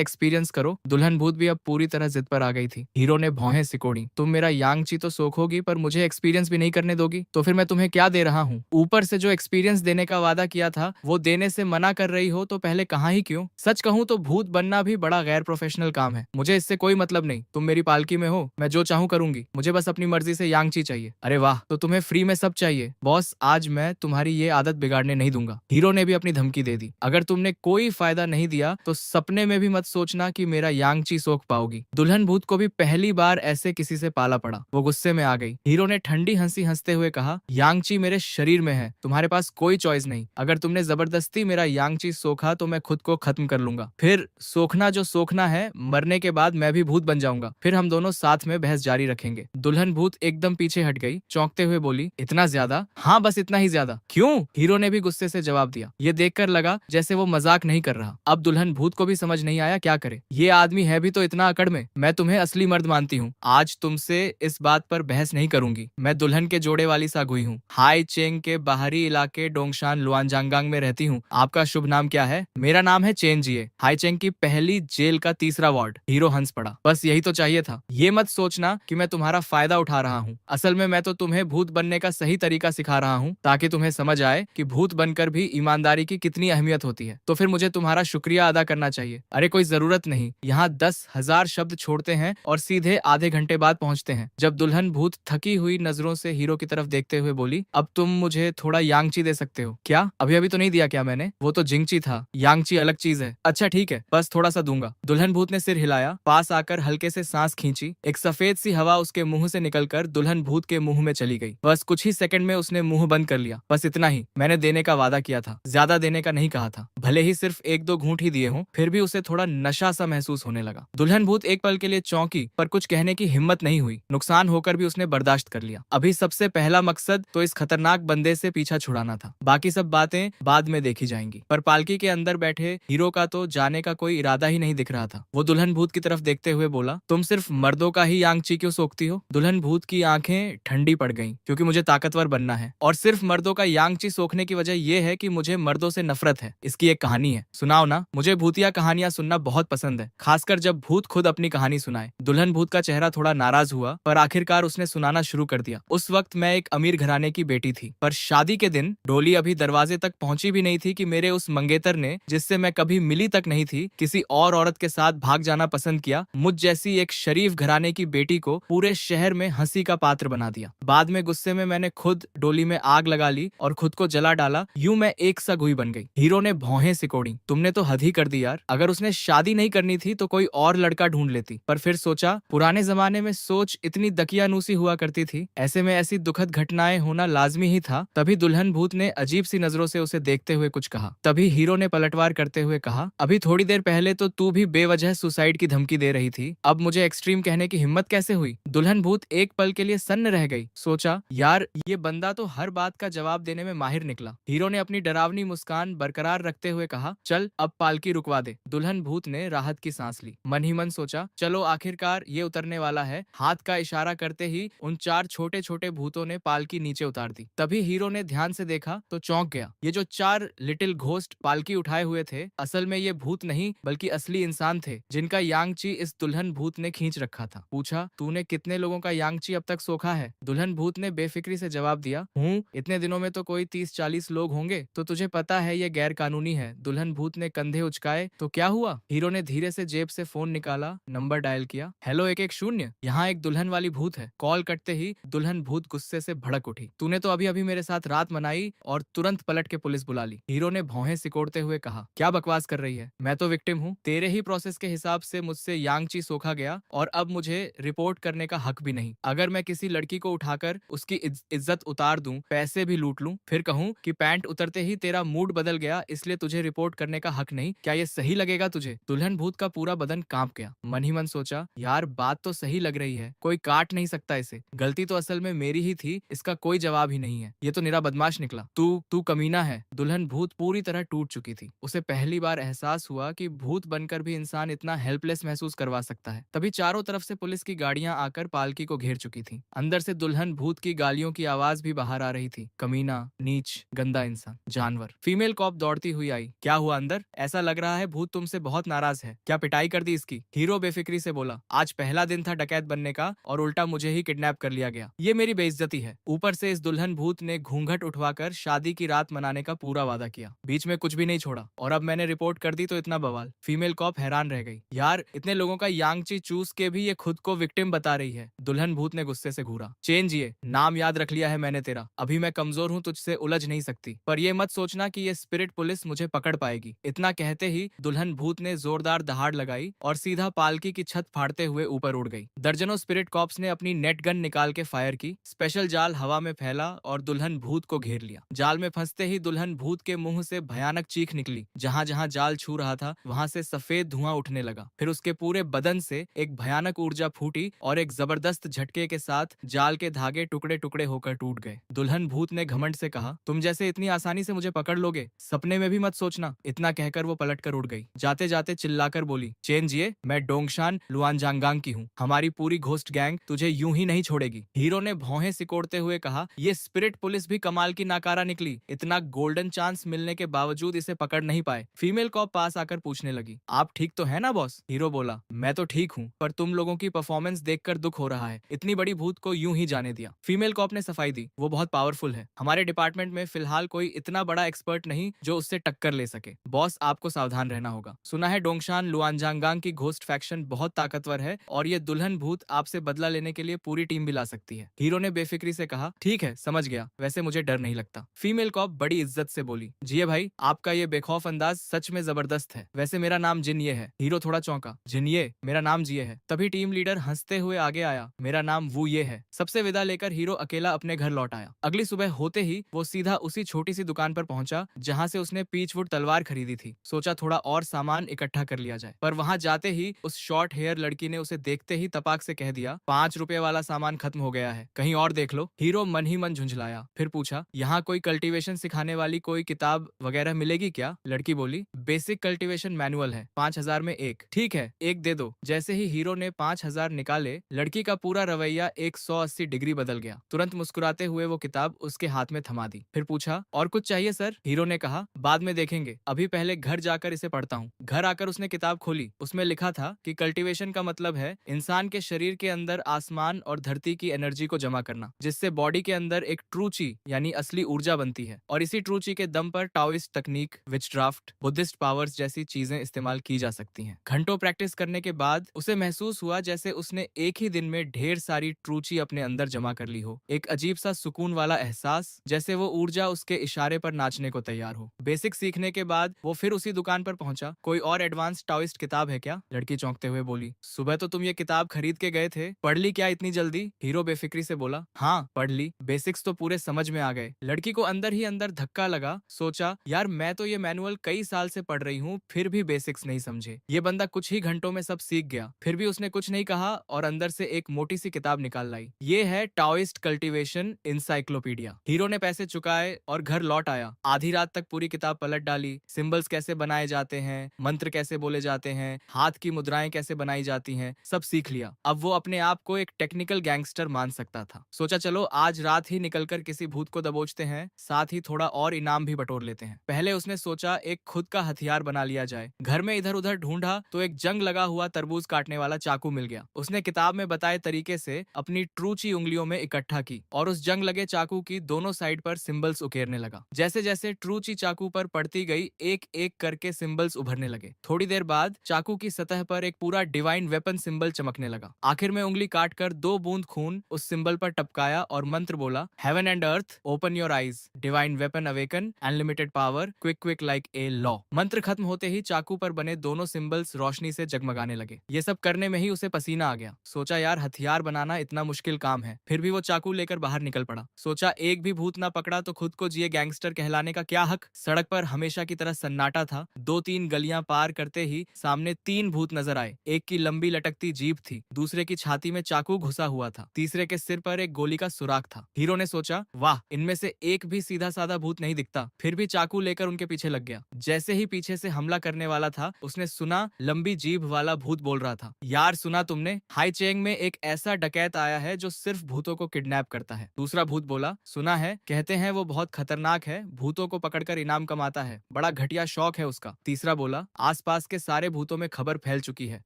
एक्सपीरियंस करो? दुल्हन भूत भी अब पूरी तरह जिद पर आ गई थी। हीरो ने भौहें सिकोड़ी, तुम मेरा यांगची तो सोखोगी पर मुझे एक्सपीरियंस भी नहीं करने दोगी, तो फिर मैं तुम्हें क्या दे रहा हूँ? ऊपर से जो एक्सपीरियंस देने का वादा किया था वो देने से मना कर रही हो, तो पहले कहा ही क्यों? सच कहूँ तो भूत बनना भी बड़ा गैर प्रोफेशनल काम है। मुझे इससे कोई मतलब नहीं। तुम मेरी पालकी में हो, मैं जो चाहूँ करूंगी। मुझे बस अपनी मर्जी से यांगची चाहिए। अरे वाह, तो तुम्हें फ्री में सब चाहिए? बॉस, आज मैं तुम्हारी ये आदत बिगाड़ने नहीं दूंगा। हीरो ने भी अपनी धमकी दे दी। अगर तुमने कोई फायदा नहीं दिया तो सपने में भी मत सोचना कि मेरा यांगची सोख पाओगी। दुल्हन भूत को भी पहली बार ऐसे किसी से पाला पड़ा। वो गुस्से में आ गई। हीरो ने ठंडी हंसी हंसते हुए कहा, यांगची मेरे शरीर में है, तुम्हारे पास कोई चॉइस नहीं। अगर तुमने जबरदस्ती मेरा यांगची सोखा तो मैं खुद को खत्म कर लूंगा। फिर सोखना जो सोखना है, मरने के बाद मैं भी भूत बन जाऊंगा। फिर हम दोनों साथ में बहस जारी रखेंगे। दुल्हन भूत एकदम पीछे हट गई, चौंकते हुए बोली, इतना ज्यादा? हाँ, बस इतना ही ज्यादा। क्यों? हीरो ने भी गुस्से से जवाब दिया। ये देखकर लगा जैसे वो मजाक नहीं कर रहा। अब दुल्हन भूत को भी समझ नहीं आया क्या करे। ये आदमी है भी तो इतना अकड़ में। मैं तुम्हें असली मर्द मानती हूँ, आज तुमसे इस बात पर बहस नहीं करूंगी। मैं दुल्हन के जोड़े वाली सागुई हूँ, हाई चेंग के बाहरी इलाके डोंगशान लुआनजांगांग में रहती हूँ। आपका शुभ नाम क्या है? मेरा नाम है चेन जिए, हाई चेंग की पहली जेल का 3रा वार्ड। हीरो हंस पड़ा। बस यही तो चाहिए था। ये मत सोचना कि मैं तुम्हारा फायदा उठा रहा हूँ। असल में मैं तो तुम्हें भूत बनने का सही तरीका सिखा रहा हूँ, ताकि तुम्हें समझ आए कि भूत बनकर भी ईमानदारी की कितनी अहमियत होती है। तो फिर मुझे तुम्हारा शुक्रिया अदा करना चाहिए। अरे कोई जरूरत नहीं, यहाँ 10,000 शब्द छोड़ते हैं और सीधे आधे घंटे बाद पहुंचते हैं। जब दुल्हन भूत थकी हुई नजरों से हीरो की तरफ देखते हुए बोली, अब तुम मुझे थोड़ा यांगची दे सकते हो क्या? अभी अभी तो नहीं दिया क्या मैंने? वो तो जिंगची था, यांगची अलग चीज है। अच्छा ठीक है, बस थोड़ा सा दूंगा। दुल्हन भूत ने सिर हिलाया, पास आकर हल्के से सांस खींची। एक सफेद सी हवा उसके मुंह से निकलकर दुल्हन भूत के मुंह में चली गई। बस कुछ ही सेकंड में उसने मुंह बंद कर लिया। बस इतना ही, मैंने देने का वादा किया था, ज्यादा देने का नहीं कहा था। भले ही सिर्फ एक दो घूंट ही दिए हों, फिर भी उसे थोड़ा नशा सा महसूस होने लगा। दुल्हन भूत एक पल के लिए चौंकी, पर कुछ कहने की हिम्मत नहीं हुई। नुकसान होकर भी उसने बर्दाश्त कर लिया। अभी सबसे पहला मकसद तो इस खतरनाक बंदे से पीछा छुड़ाना था, बाकी सब बातें बाद में देखी जाएंगी। पर पालकी के अंदर बैठे हीरो का तो जाने का कोई इरादा ही नहीं दिख रहा था। वो दुल्हन भूत की तरफ देखते हुए बोला, तुम सिर्फ मर्दों का ही यांगची क्यों सोखती हो? दुल्हन भूत की आंखें ठंडी पड़ गईं, क्योंकि मुझे ताकतवर बनना है, और सिर्फ मर्दों का यांगची सोखने की वजह यह है कि मुझे मर्दों से नफरत है। इसकी एक कहानी है, सुनाओ ना। मुझे भूतिया कहानियां सुनना बहुत पसंद है, खासकर जब भूत खुद अपनी कहानी सुनाए। दुल्हन भूत का चेहरा थोड़ा नाराज हुआ, पर आखिरकार उसने सुनाना शुरू कर दिया। उस वक्त मैं एक अमीर घराने की बेटी थी, पर शादी के दिन डोली अभी दरवाजे तक पहुंची भी नहीं थी कि मेरे उस मंगेतर ने, जिससे मैं कभी मिली तक नहीं थी, किसी और औरत के साथ भाग जाना पसंद किया। मुझ जैसी एक शरीफ घराने की बेटी को पूरे शहर में हंसी का पात्र बना दिया। बाद में गुस्से में मैंने खुद डोली में आग लगा ली और खुद को जला डाला। यूं मैं एक सा गुई बन गई। हीरो ने भौहें सिकोड़ी, तुमने तो हद ही कर दी यार। अगर उसने शादी नहीं करनी थी तो कोई और लड़का ढूंढ लेती। पर फिर सोचा, पुराने जमाने में सोच इतनी दकियानूसी हुआ करती थी, ऐसे में ऐसी दुखद घटनाएं होना लाजमी ही था। तभी दुल्हन भूत ने अजीब सी नजरों से उसे देखते हुए कुछ कहा। तभी हीरो ने पलटवार करते हुए कहा, अभी थोड़ी देर पहले तो तू भी बेवजह सुसाइड की धमकी दे रही थी, अब मुझे एक्सट्रीम कहने की हिम्मत कैसे हुई? दुल्हन भूत एक पल के लिए सन्न रह गई। सोचा, यार ये बंदा तो हर बात का जवाब देने में माहिर निकला। हीरो ने अपनी डरावनी मुस्कान बरकरार रखते हुए कहा, चल अब पालकी रुकवा दे। दुल्हन भूत ने राहत की सांस ली। मन ही मन सोचा, चलो आखिरकार ये उतरने वाला है। हाथ का इशारा करते ही उन चार छोटे छोटे भूतों ने पालकी नीचे उतार दी। तभी हीरो ने ध्यान से देखा तो चौंक गया। ये जो चार लिटिल घोस्ट पालकी उठाए हुए थे, असल में ये भूत नहीं बल्कि असली इंसान थे, जिनका यांगची इस दुल्हन भूत ने खींच रखा था। पूछा, तूने कितने लोगों का यांगची अब तक सोखा है? दुल्हन भूत ने बेफिक्री से जवाब दिया, इतने दिनों में तो कोई 30-40 लोग होंगे। तो तुझे पता है ये गैर कानूनी है। दुल्हन भूत ने कंधे उचकाए। तो क्या हुआ? हीरो ने धीरे से जेब से फोन निकाला, नंबर डायल किया। हेलो 110, यहाँ एक दुल्हन वाली भूत है। कॉल कटते ही दुल्हन भूत गुस्से से भड़क उठी। तूने तो अभी अभी मेरे साथ रात मनाई और तुरंत पलट के पुलिस बुला ली। हीरो ने भौहें सिकोड़ते हुए कहा, क्या बकवास कर रही है? मैं तो विक्टिम हूँ। तेरे ही प्रोसेस के हिसाब से मुझसे यांगची सोखा गया और अब मुझे रिपोर्ट करने का हक भी नहीं। अगर मैं किसी लड़की को उठाकर उसकी इज्जत उतार दूं, पैसे भी लूट लूं, फिर कहूं कि पैंट उतरते ही तेरा मूड बदल गया इसलिए तुझे रिपोर्ट करने का हक नहीं, क्या ये सही लगेगा तुझे? दुल्हन भूत का पूरा बदन कांप गया। मन ही मन सोचा, यार बात तो सही लग रही है, कोई काट नहीं सकता इसे। गलती तो असल में मेरी ही थी, इसका कोई जवाब ही नहीं है। ये तो निरा बदमाश निकला। तू कमीना है। दुल्हन भूत पूरी तरह टूट चुकी थी। उसे पहली बार एहसास हुआ कि भूत बनकर भी इंसान इतना हेल्पलेस महसूस करवा सकता है। तभी चारों तरफ से पुलिस की गाड़ियां आकर पालकी को घेर चुकी थी। अंदर से दुल्हन भूत की गालियों की आवाज भी बाहर आ रही थी। कमीना, नीच, गंदा इंसान, जानवर। फीमेल कॉप दौड़ती हुई आई। क्या हुआ अंदर? ऐसा लग रहा है भूत तुमसे बहुत नाराज है। क्या पिटाई कर दी इसकी? हीरो बेफिक्री से बोला, आज पहला दिन था डकैत बनने का और उल्टा मुझे ही किडनैप कर लिया गया। ये मेरी बेइज्जती है। ऊपर से इस दुल्हन भूत ने घूंघट उठवाकर शादी की रात मनाने का पूरा वादा किया, बीच में कुछ भी नहीं छोड़ा, और अब मैंने रिपोर्ट कर दी तो इतना बवाल। फीमेल कॉप हैरान रह गई। यार इतने लोगों का यांगची चूस के भी ये खुद को विक्टिम बता रही है। दुल्हन भूत ने गुस्से से घूरा। चेंज, ये नाम याद रख लिया है मैंने तेरा। अभी मैं कमजोर हूँ, तुझसे उलझ नहीं सकती, पर ये मत सोचना कि ये स्पिरिट पुलिस मुझे पकड़ पाएगी। इतना कहते ही दुल्हन भूत ने जोरदार दहाड़ लगाई और सीधा पालकी की छत फाड़ते हुए ऊपर उड़ गई। दर्जनों स्पिरिट कॉप्स ने अपनी नेट गन निकाल के फायर की। स्पेशल जाल हवा में फैला और दुल्हन भूत को घेर लिया। जाल में फंसते ही दुल्हन भूत के मुंह से भयानक चीख निकली। जहां जहां जाल छू रहा था वहां से सफेद धुआं उठने लगा। फिर उसके पूरे बदन से एक भयानक ऊर्जा फूटी और एक जबरदस्त झटके के साथ जाल के धागे टुकड़े टुकड़े होकर टूट गए। दुल्हन भूत ने घमंड से कहा, तुम जैसे इतनी आसानी से मुझे पकड़ लोगे, सपने में भी मत सोचना। इतना कहकर वो पलटकर उड़ गई। जाते जाते चिल्लाकर बोली, चेन जिए, मैं डोंगशान लुआनजांगांग की हूँ। हमारी पूरी घोस्ट गैंग तुझे यूं ही नहीं छोड़ेगी। हीरो ने भौहें सिकोड़ते हुए कहा, ये स्पिरिट पुलिस भी कमाल की नाकारा निकली। इतना गोल्डन चांस मिलने के बावजूद इसे पकड़ नहीं पाए। फीमेल कॉप पास आकर पूछने लगी, आप ठीक तो है ना बॉस? हीरो बोला, मैं तो ठीक हूँ, पर तुम लोगों की परफॉर्मेंस देखकर दुख हो रहा है। इतनी बड़ी भूत को यूं ही जाने दिया। फीमेल कॉप ने सफाई दी, वो बहुत पावरफुल है। हमारे डिपार्टमेंट में फिलहाल कोई इतना बड़ा एक्सपर्ट नहीं जो उससे टक्कर ले सके। बॉस आपको सावधान रहना होगा। सुना है डोंगशान लुआनजांगांग की घोस्ट फैक्शन बहुत ताकतवर है और ये दुल्हन भूत आपसे बदला लेने के लिए पूरी टीम भी ला सकती है। हीरो ने बेफिक्री से कहा, ठीक है, समझ गया, वैसे मुझे डर नहीं लगता। फीमेल कॉप बड़ी इज्जत से बोली, जिये भाई, आपका ये बेखौफ अंदाज सच में जबरदस्त है। वैसे मेरा नाम जिन्ये है। हीरो थोड़ा चौंका, जिन्ये? मेरा नाम जिये है। तभी टीम लीडर हंसते हुए आगे आया, मेरा नाम वो ये है। सबसे विदा लेकर हीरो अकेला अपने घर लौट आया। अगली सुबह होते ही वो सीधा उसी छोटी सी दुकान पर पहुंचा जहां से उसने पीचवुड तलवार खरीदी थी। सोचा थोड़ा और सामान इकट्ठा कर लिया जाए, पर वहां जाते ही उस शॉर्ट हेयर लड़की ने उसे देखते ही तपाक से कह दिया, 5 रुपए वाला सामान खत्म हो गया है, कहीं और देख लो। हीरो मन ही मन झुंझलाया, फिर पूछा, यहाँ कोई कल्टीवेशन सिखाने वाली कोई किताब वगैरह मिलेगी क्या? लड़की बोली, बेसिक कल्टीवेशन मैनुअल है, 5,000 में एक। ठीक है, एक दे दो। जैसे ही हीरो ने 5,000 निकाले, लड़की का पूरा रवैया 180 डिग्री बदल गया। तुरंत मुस्कुराते हुए वो किताब उसके हाथ में थमा दी, फिर पूछा, और कुछ चाहिए सर? हीरो ने कहा, बाद में देखेंगे, अभी पहले घर जाकर इसे पढ़ता हूँ। घर आकर उसने किताब खोली। उसमें लिखा था कि कल्टीवेशन का मतलब है इंसान के शरीर के अंदर आसमान और धरती की एनर्जी को जमा करना, जिससे बॉडी के अंदर एक ट्रू ची यानी असली ऊर्जा बनती है, और इसी ट्रू ची के दम पर टाओइस्ट तकनीक, विच ड्राफ्ट, बुद्धिस्ट पावर्स जैसी चीजें इस्तेमाल की जा सकती हैं। घंटों प्रैक्टिस करने के बाद उसे महसूस हुआ जैसे उसने एक ही दिन में ढेर सारी ट्रू ची अपने अंदर जमा कर ली हो। एक अजीब सा सुकून वाला एहसास, जैसे वो ऊर्जा उसके इशारे पर नाचने को तैयार हो। बेसिक सीखने के बाद वो फिर उसी दुकान पर पहुंचा। कोई और एडवांस टाओइस्ट किताब है क्या? लड़की चौंकते हुए बोली, सुबह तो तुम ये किताब खरीद के गए थे, पढ़ ली क्या इतनी जल्दी? हीरो बेफिक्री से बोला, हाँ पढ़ ली, बेसिक्स तो पूरे समझ में आ गए। लड़की को अंदर ही अंदर धक्का लगा। सोचा, यार मैं तो ये मैनुअल कई साल से पढ़ रही हूँ, फिर भी बेसिक्स नहीं समझे। ये बंदा कुछ ही घंटों में सब सीख गया। फिर भी उसने कुछ नहीं कहा और अंदर से एक मोटी सी किताब निकाल लाई। ये है टाओइस्ट कल्टीवेशन इंसाइक्लोपीडिया। हीरो ने पैसे चुकाए और घर लौट आया। आधी रात तक पूरी किताब पलट डाली। सिंबल्स कैसे बनाए जाते हैं, मंत्र कैसे बोले जाते हैं, हाथ की मुद्राएं कैसे बनाई जाती हैं, सब सीख लिया। अब वो अपने आप को एक टेक्निकल गैंगस्टर मान सकता था। सोचा, चलो आज रात ही निकलकर किसी भूत को दबोचते हैं, साथ ही थोड़ा और इनाम भी बटोर लेते हैं। पहले उसने सोचा एक खुद का हथियार बना लिया जाए। घर में इधर उधर ढूंढा तो एक जंग लगा हुआ तरबूज काटने वाला चाकू मिल गया। उसने किताब में बताए तरीके से अपनी ट्रूची उंगलियों में इकट्ठा की और उस जंग लगे चाकू की दोनों साइड पर सिंबल्स उकेरने लगा। जैसे जैसे ट्रूची चाकू पर पड़ती गई, एक एक करके सिंबल्स उभरने लगे। थोड़ी देर बाद चाकू की सतह पर एक पूरा डिवाइन वेपन सिंबल चमकने लगा। आखिर में उंगली काटकर 2 बूंद खून उस सिंबल पर टपकाया और मंत्र बोला, heaven and earth open your eyes, divine weapon awaken, unlimited power, quick quick like a law. मंत्र खत्म होते ही चाकू पर बने दोनों सिंबल्स रोशनी से जगमगाने लगे। ये सब करने में ही उसे पसीना आ गया। सोचा, यार हथियार बनाना इतना मुश्किल काम है। फिर भी वो चाकू लेकर बाहर निकल पड़ा। सोचा, एक भी भूत ना पकड़ा तो खुद को जिए गैंगस्टर कहलाने का क्या हक। सड़क पर हमेशा की तरह सन्नाटा था। 2-3 गलियां पार करते ही सामने 3 भूत नजर आए। एक की लंबी लटकती जीभ थी, दूसरे की छाती में चाकू घुसा हुआ था, तीसरे के सिर पर एक गोली का सुराग था। हीरो ने सोचा, वाह, इनमें से एक भी सीधा साधा भूत नहीं दिखता। फिर भी चाकू लेकर उनके पीछे लग गया। जैसे ही पीछे से हमला करने वाला था, उसने सुना लंबी जीभ वाला भूत बोल रहा था, यार सुना तुमने, हाई चेंग में एक ऐसा डकैत आया है जो सिर्फ भूतों को किडनैप करता है। दूसरा भूत बोला, सुना है, कहते हैं वो बहुत खतरनाक है, भूतों को पकड़कर इनाम कमाता है, बड़ा घटिया शौक है उसका। तीसरा बोला, आसपास के सारे भूतों में खबर फैल चुकी है,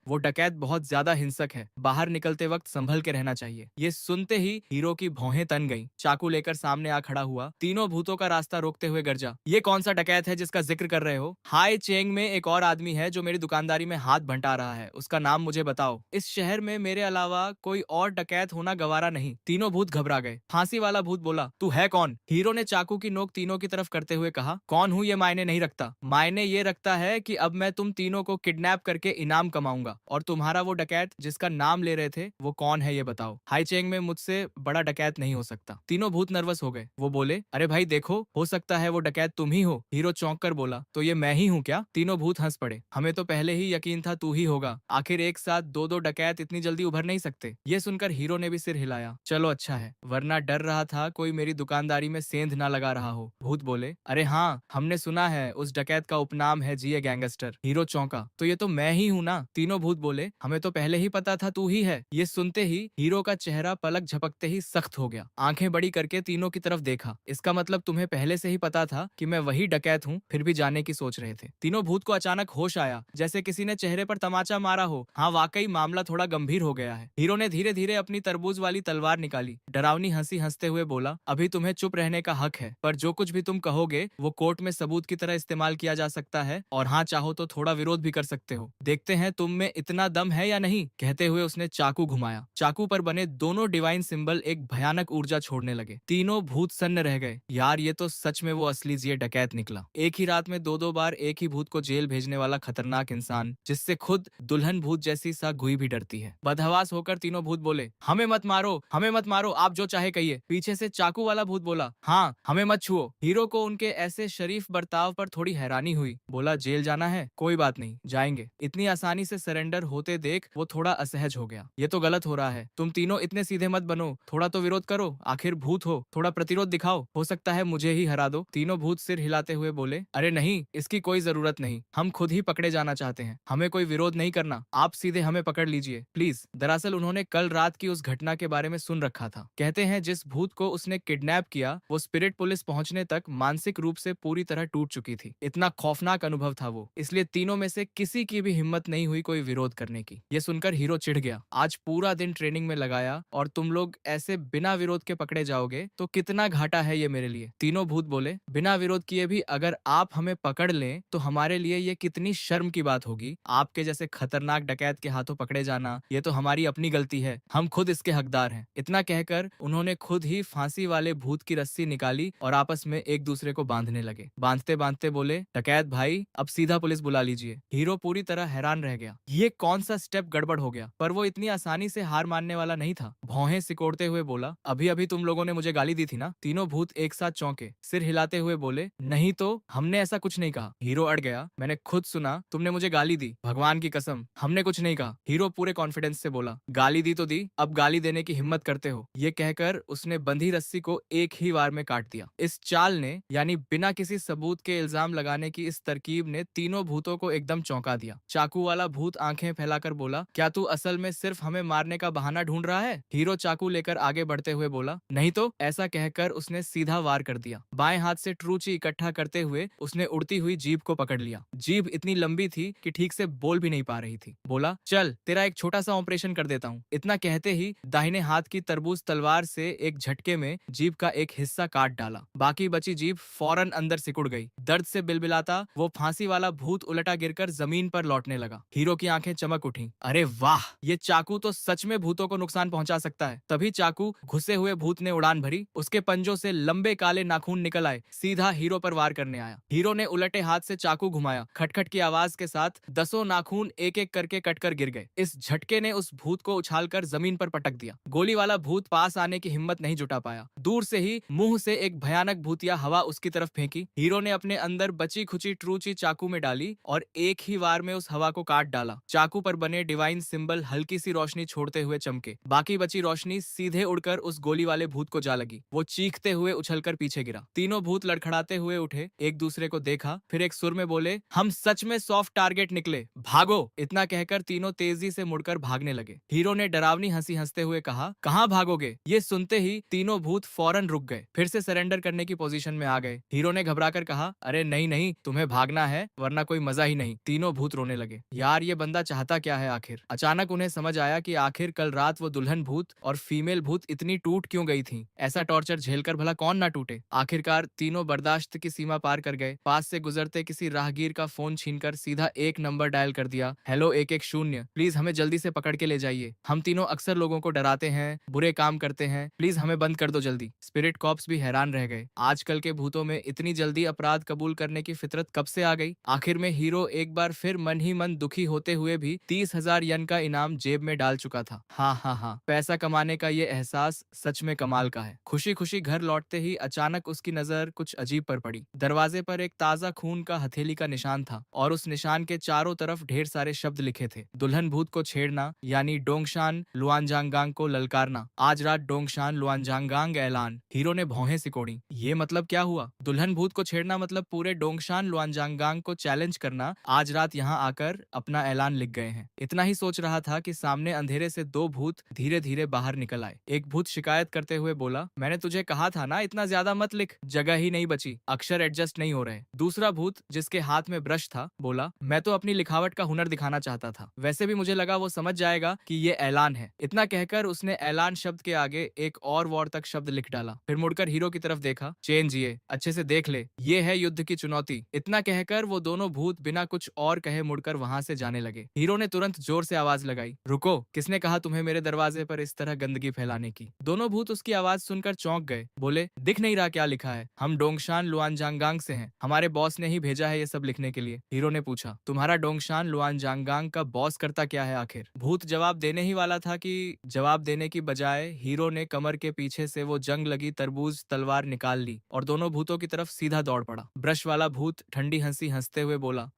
वो डकैत बहुत ज्यादा हिंसक है, बाहर निकलते वक्त संभल के रहना चाहिए। ये सुनते ही हीरो की भौहें तन गईं। चाकू लेकर सामने आ खड़ा हुआ, तीनों भूतों का रास्ता रोकते हुए गरजा, ये कौन सा डकैत है जिसका जिक्र कर रहे हो? हाई चेंग में एक और आदमी है जो मेरी दुकानदारी में हाथ बंटा रहा है, उसका नाम मुझे बताओ। इस शहर में मेरे अलावा कोई और डकैत होना गवारा नहीं। तीनों भूत घबरा गए। फांसी वाला भूत बोला, तू है कौन? हीरो ने चाकू की नोक तीनों की तरफ करते हुए कहा, कौन हूँ ये मायने नहीं रखता, मायने ये रखता है कि अब मैं तुम तीनों को किडनैप करके इनाम कमाऊंगा, और तुम्हारा वो डकैत जिसका नाम ले रहे थे वो कौन है ये बताओ। हाई चेंग में मुझसे बड़ा डकैत नहीं हो सकता। तीनों भूत नर्वस हो गए। वो बोले, अरे भाई देखो, हो सकता है वो डकैत तुम ही हो। हीरो चौंक कर बोला, तो ये मैं ही हूँ क्या? तीनों भूत हंस पड़े। हमें तो पहले ही यकीन था तू ही होगा, आखिर एक साथ 2-2 डकैत इतनी जल्दी उभर नहीं सकते। ये सुनकर हीरो ने भी सिर हिलाया, चलो अच्छा है, वरना डर रहा था कोई मेरी दुकानदारी में सेंध ना लगा रहा हो। भूत बोले, अरे हाँ, हमने सुना है उस डकैत का उपनाम है जिए गैंगस्टर। हीरो चौंका, तो ये तो मैं ही हूँ ना? तीनों भूत बोले, हमें तो पहले ही पता था तू ही है। ये सुनते ही हीरो का चेहरा पलक झपकते ही सख्त हो गया। आंखें बड़ी करके तीनों की तरफ देखा, इसका मतलब तुम्हें पहले से ही पता था कि मैं वही डकैत हूँ, फिर भी जाने की सोच रहे थे। तीनों भूत को अचानक होश आया, जैसे किसी ने चेहरे पर तमाचा मारा हो। हाँ वाकई मामला थोड़ा गंभीर हो गया है। हीरो ने धीरे धीरे अपनी तरबूज वाली तलवार निकाली। डरावनी हंसी हंसते हुए बोला, अभी तुम्हें चुप रहने का हक है, पर जो कुछ भी तुम कहोगे वो कोर्ट में सबूत की तरह इस्तेमाल किया जा सकता है, और हाँ चाहो तो थोड़ा विरोध भी कर सकते हो। देखते हैं तुम में इतना दम है या नहीं। कहते हुए उसने चाकू घुमाया। चाकू पर बने दोनों डिवाइन सिंबल एक भयानक ऊर्जा छोड़ने रोने लगे। तीनों भूत सन्न रह गए। यार ये तो सच में वो असली ये डकैत निकला। एक ही रात में दो दो बार एक ही भूत को जेल भेजने वाला खतरनाक इंसान, जिससे खुद दुल्हन भूत जैसी सा गुई भी डरती है। बदहवास होकर तीनों भूत बोले, हमें मत मारो, हमें मत मारो, आप जो चाहे कहिए। पीछे से चाकू वाला भूत बोला, हाँ हमें मत छुओ। हीरो को उनके ऐसे शरीफ बर्ताव पर थोड़ी हैरानी हुई। बोला, जेल जाना है, कोई बात नहीं, जाएंगे। इतनी आसानी से सरेंडर होते देख वो थोड़ा असहज हो गया। ये तो गलत हो रहा है, तुम तीनों इतने सीधे मत बनो, थोड़ा तो विरोध करो, आखिर भूत हो, थोड़ा प्रतिरोध दिखाओ, हो सकता है मुझे ही हरा दो। तीनों भूत सिर हिलाते हुए बोले, अरे नहीं, इसकी कोई जरूरत नहीं, हम खुद ही पकड़े जाना चाहते हैं, हमें कोई विरोध नहीं करना, आप सीधे हमें पकड़ लीजिए प्लीज। दरअसल उन्होंने कल रात की उस घटना के बारे में सुन रखा था। कहते हैं जिस भूत को उसने किडनैप किया वो स्पिरिट पुलिस पहुंचने तक मानसिक रूप से पूरी तरह टूट चुकी थी। इतना खौफनाक अनुभव था वो, इसलिए तीनों में से किसी की भी हिम्मत नहीं हुई कोई विरोध करने की। ये सुनकर हीरो चिढ़ गया। आज पूरा दिन ट्रेनिंग में लगाया और तुम लोग ऐसे बिना विरोध के पकड़े जाओगे तो कितना घाटा है ये मेरे लिए। तीनों भूत बोले, बिना विरोध किए भी अगर आप हमें पकड़ लें तो हमारे लिए ये कितनी शर्म की बात होगी। आपके जैसे खतरनाक डकैत के हाथों पकड़े जाना ये तो हमारी अपनी गलती है, हम खुद इसके हकदार हैं। इतना कहकर उन्होंने खुद ही फांसी वाले भूत की रस्सी निकाली और आपस में एक दूसरे को बांधने लगे। बांधते बांधते बोले, डकैत भाई अब सीधा पुलिस बुला लीजिए। हीरो पूरी तरह हैरान रह गया, ये कौन सा स्टेप गड़बड़ हो गया, पर वो इतनी आसानी से हार मानने वाला नहीं था। भौहें सिकोड़ते हुए बोला, अभी अभी तुम लोगों ने मुझे गाली दी थी ना। तीनों भूत एक साथ चौंके, सिर हिलाते हुए बोले, नहीं तो हमने ऐसा कुछ नहीं कहा। हीरो अड़ गया, मैंने खुद सुना तुमने मुझे गाली दी, भगवान की कसम हमने कुछ नहीं कहा। हीरो पूरे कॉन्फिडेंस से बोला, गाली दी तो दी, अब गाली देने की हिम्मत करते हो। ये कहकर उसने बंधी रस्सी को एक ही वार में काट दिया। इस चाल ने, यानी बिना किसी सबूत के इल्जाम लगाने की इस तरकीब ने तीनों भूतों को एकदम चौंका दिया। चाकू वाला भूत आंखें फैलाकर बोला, क्या तू असल में सिर्फ हमें मारने का बहाना ढूंढ रहा है। हीरो चाकू लेकर आगे बढ़ते हुए बोला, नहीं तो। ऐसा कहकर उसने सीधा वार कर दिया। बाएं हाथ से ट्रूची इकट्ठा करते हुए उसने उड़ती हुई जीभ को पकड़ लिया। जीभ इतनी लंबी थी कि ठीक से बोल भी नहीं पा रही थी। बोला, चल तेरा एक छोटा सा ऑपरेशन कर देता हूँ। इतना कहते ही दाहिने हाथ की तरबूज तलवार से एक झटके में जीभ का एक हिस्सा काट डाला। बाकी बची जीभ फौरन अंदर सिकुड़ गई। दर्द से बिलबिलाता वो फांसी वाला भूत उलटा गिरकर जमीन पर लौटने लगा। हीरो की आंखें चमक उठी, अरे वाह, ये चाकू तो सच में भूतों को नुकसान पहुंचा सकता है। तभी चाकू घुसे हुए भूत ने उड़ान भरी, उसके पंजों से लंबे काले नाखून निकल आए, सीधा हीरो पर वार करने आया। हीरो ने उलटे हाथ से चाकू घुमाया, खटखट की आवाज के साथ 10 नाखून एक एक करके कटकर गिर गए। इस झटके ने उस भूत को उछालकर जमीन पर पटक दिया। गोली वाला भूत पास आने की हिम्मत नहीं जुटा पाया। दूर से ही मुंह से एक भयानक भूतिया हवा उसकी तरफ फेंकी। हीरो ने अपने अंदर बची खुची ट्रूची चाकू में डाली और एक ही वार में उस हवा को काट डाला। चाकू पर बने डिवाइन सिंबल हल्की सी रोशनी छोड़ते हुए चमके। बाकी बची रोशनी सीधे उड़कर उस गोली वाले भूत को जा लगी। वो चीखते हुए उछलकर पीछे गिरा। तीनों भूत लड़खड़ाते हुए उठे, एक दूसरे को देखा, फिर एक सुर में बोले, हम सच में सॉफ्ट टारगेट निकले, भागो। इतना कहकर तीनों तेजी से मुड़कर भागने लगे। हीरो ने डरावनी हंसी हंसते हुए कहा, कहाँ भागोगे। ये सुनते ही तीनों भूत फौरन रुक गए, फिर से सरेंडर करने की पोजीशन में आ गए। हीरो ने घबराकर कहा, अरे नहीं नहीं, तुम्हें भागना है वरना कोई मजा ही नहीं। तीनों भूत रोने लगे। यार ये बंदा चाहता क्या है आखिर। अचानक उन्हें समझ आया कि आखिर कल रात वो दुल्हन भूत और फीमेल भूत इतनी टूट क्यों गई थी। ऐसा टॉर्चर झेलकर भला कौन ना टूटे। आखिरकार तीनों बर्दाश्त की सीमा पार कर गए। पास से गुजरते किसी राहगीर का फोन छीनकर सीधा एक नंबर डायल कर दिया, हेलो 110, प्लीज हमें जल्दी से पकड़ के ले जाइए। हम तीनों अक्सर लोगों को डराते हैं, बुरे काम करते हैं, प्लीज हमें बंद कर दो जल्दी। स्पिरिट कॉप्स भी हैरान रह गए। आजकल के भूतों में इतनी जल्दी अपराध कबूल करने की फितरत कब से आ गई। आखिर में हीरो एक बार फिर मन ही मन दुखी होते हुए भी 30,000 यन का इनाम जेब में डाल चुका था। हाँ, पैसा कमाने का ये एहसास सच में कमाल का है। खुशी खुशी घर लौटते ही अचानक उसकी नजर कुछ अजीब पर पड़ी। दरवाजे पर एक ताजा खून का हथेली का निशान था और उस निशान के चारों तरफ ढेर सारे शब्द लिखे थे, दुल्हन भूत को छेड़ना यानी डोंगशान लुआनजांगांग को ललकारना, आज रात डोंगशान लुआनजांगांग ऐलान। हीरो ने भौहें सिकोड़ी, ये मतलब क्या हुआ। दुल्हन भूत को छेड़ना मतलब पूरे डोंगशान लुआनजांगांग को चैलेंज करना, आज रात यहाँ आकर अपना ऐलान लिख गए हैं। इतना ही सोच रहा था कि सामने अंधेरे से दो भूत धीरे धीरे बाहर निकल आए। एक भूत शिकायत करते हुए बोला, मैंने तुझे कहा था ना इतना ज्यादा मत लिख, जगह ही नहीं बची, अक्षर एडजस्ट नहीं हो रहे। दूसरा भूत जिसके हाथ में ब्रश था बोला, मैं तो अपनी लिखावट का हुनर दिखाना चाहता था, वैसे भी मुझे लगा वो समझ जाएगा कि ये ऐलान है। इतना कहकर उसने ऐलान शब्द के आगे एक और वॉर तक शब्द लिख डाला। फिर मुड़कर हीरो की तरफ देखा, चेंज ये अच्छे से देख ले, ये है युद्ध की चुनौती। इतना कहकर वो दोनों भूत बिना कुछ और कहे मुड़कर वहां से जाने लगे। हीरो ने तुरंत जोर से आवाज लगाई, रुको, किसने कहा तुम्हें मेरे दरवाजे पर इस तरह गंदगी फैलाने की। दोनों भूत उसकी आवाज सुनकर चौंक गए। बोले, दिख नहीं रहा क्या लिखा है? हम डोंगशान लुआनजांगांग से हैं। हमारे बॉस ने ही भेजा है ये सब लिखने के लिए। हीरो ने पूछा, तुम्हारा डोंगशान लुआनजांगांग का बॉस करता क्या है आखिर? भूत जवाब देने ही वाला था कि जवाब देने की बजाय हीरो ने कमर के पीछे से वो जंग लगी तरबूज तलवार निकाल ली और दोनों भूतों की तरफ सीधा दौड़ पड़ा। ब्रश वाला भूत ठंडी हंसी हंसते हुए बोला,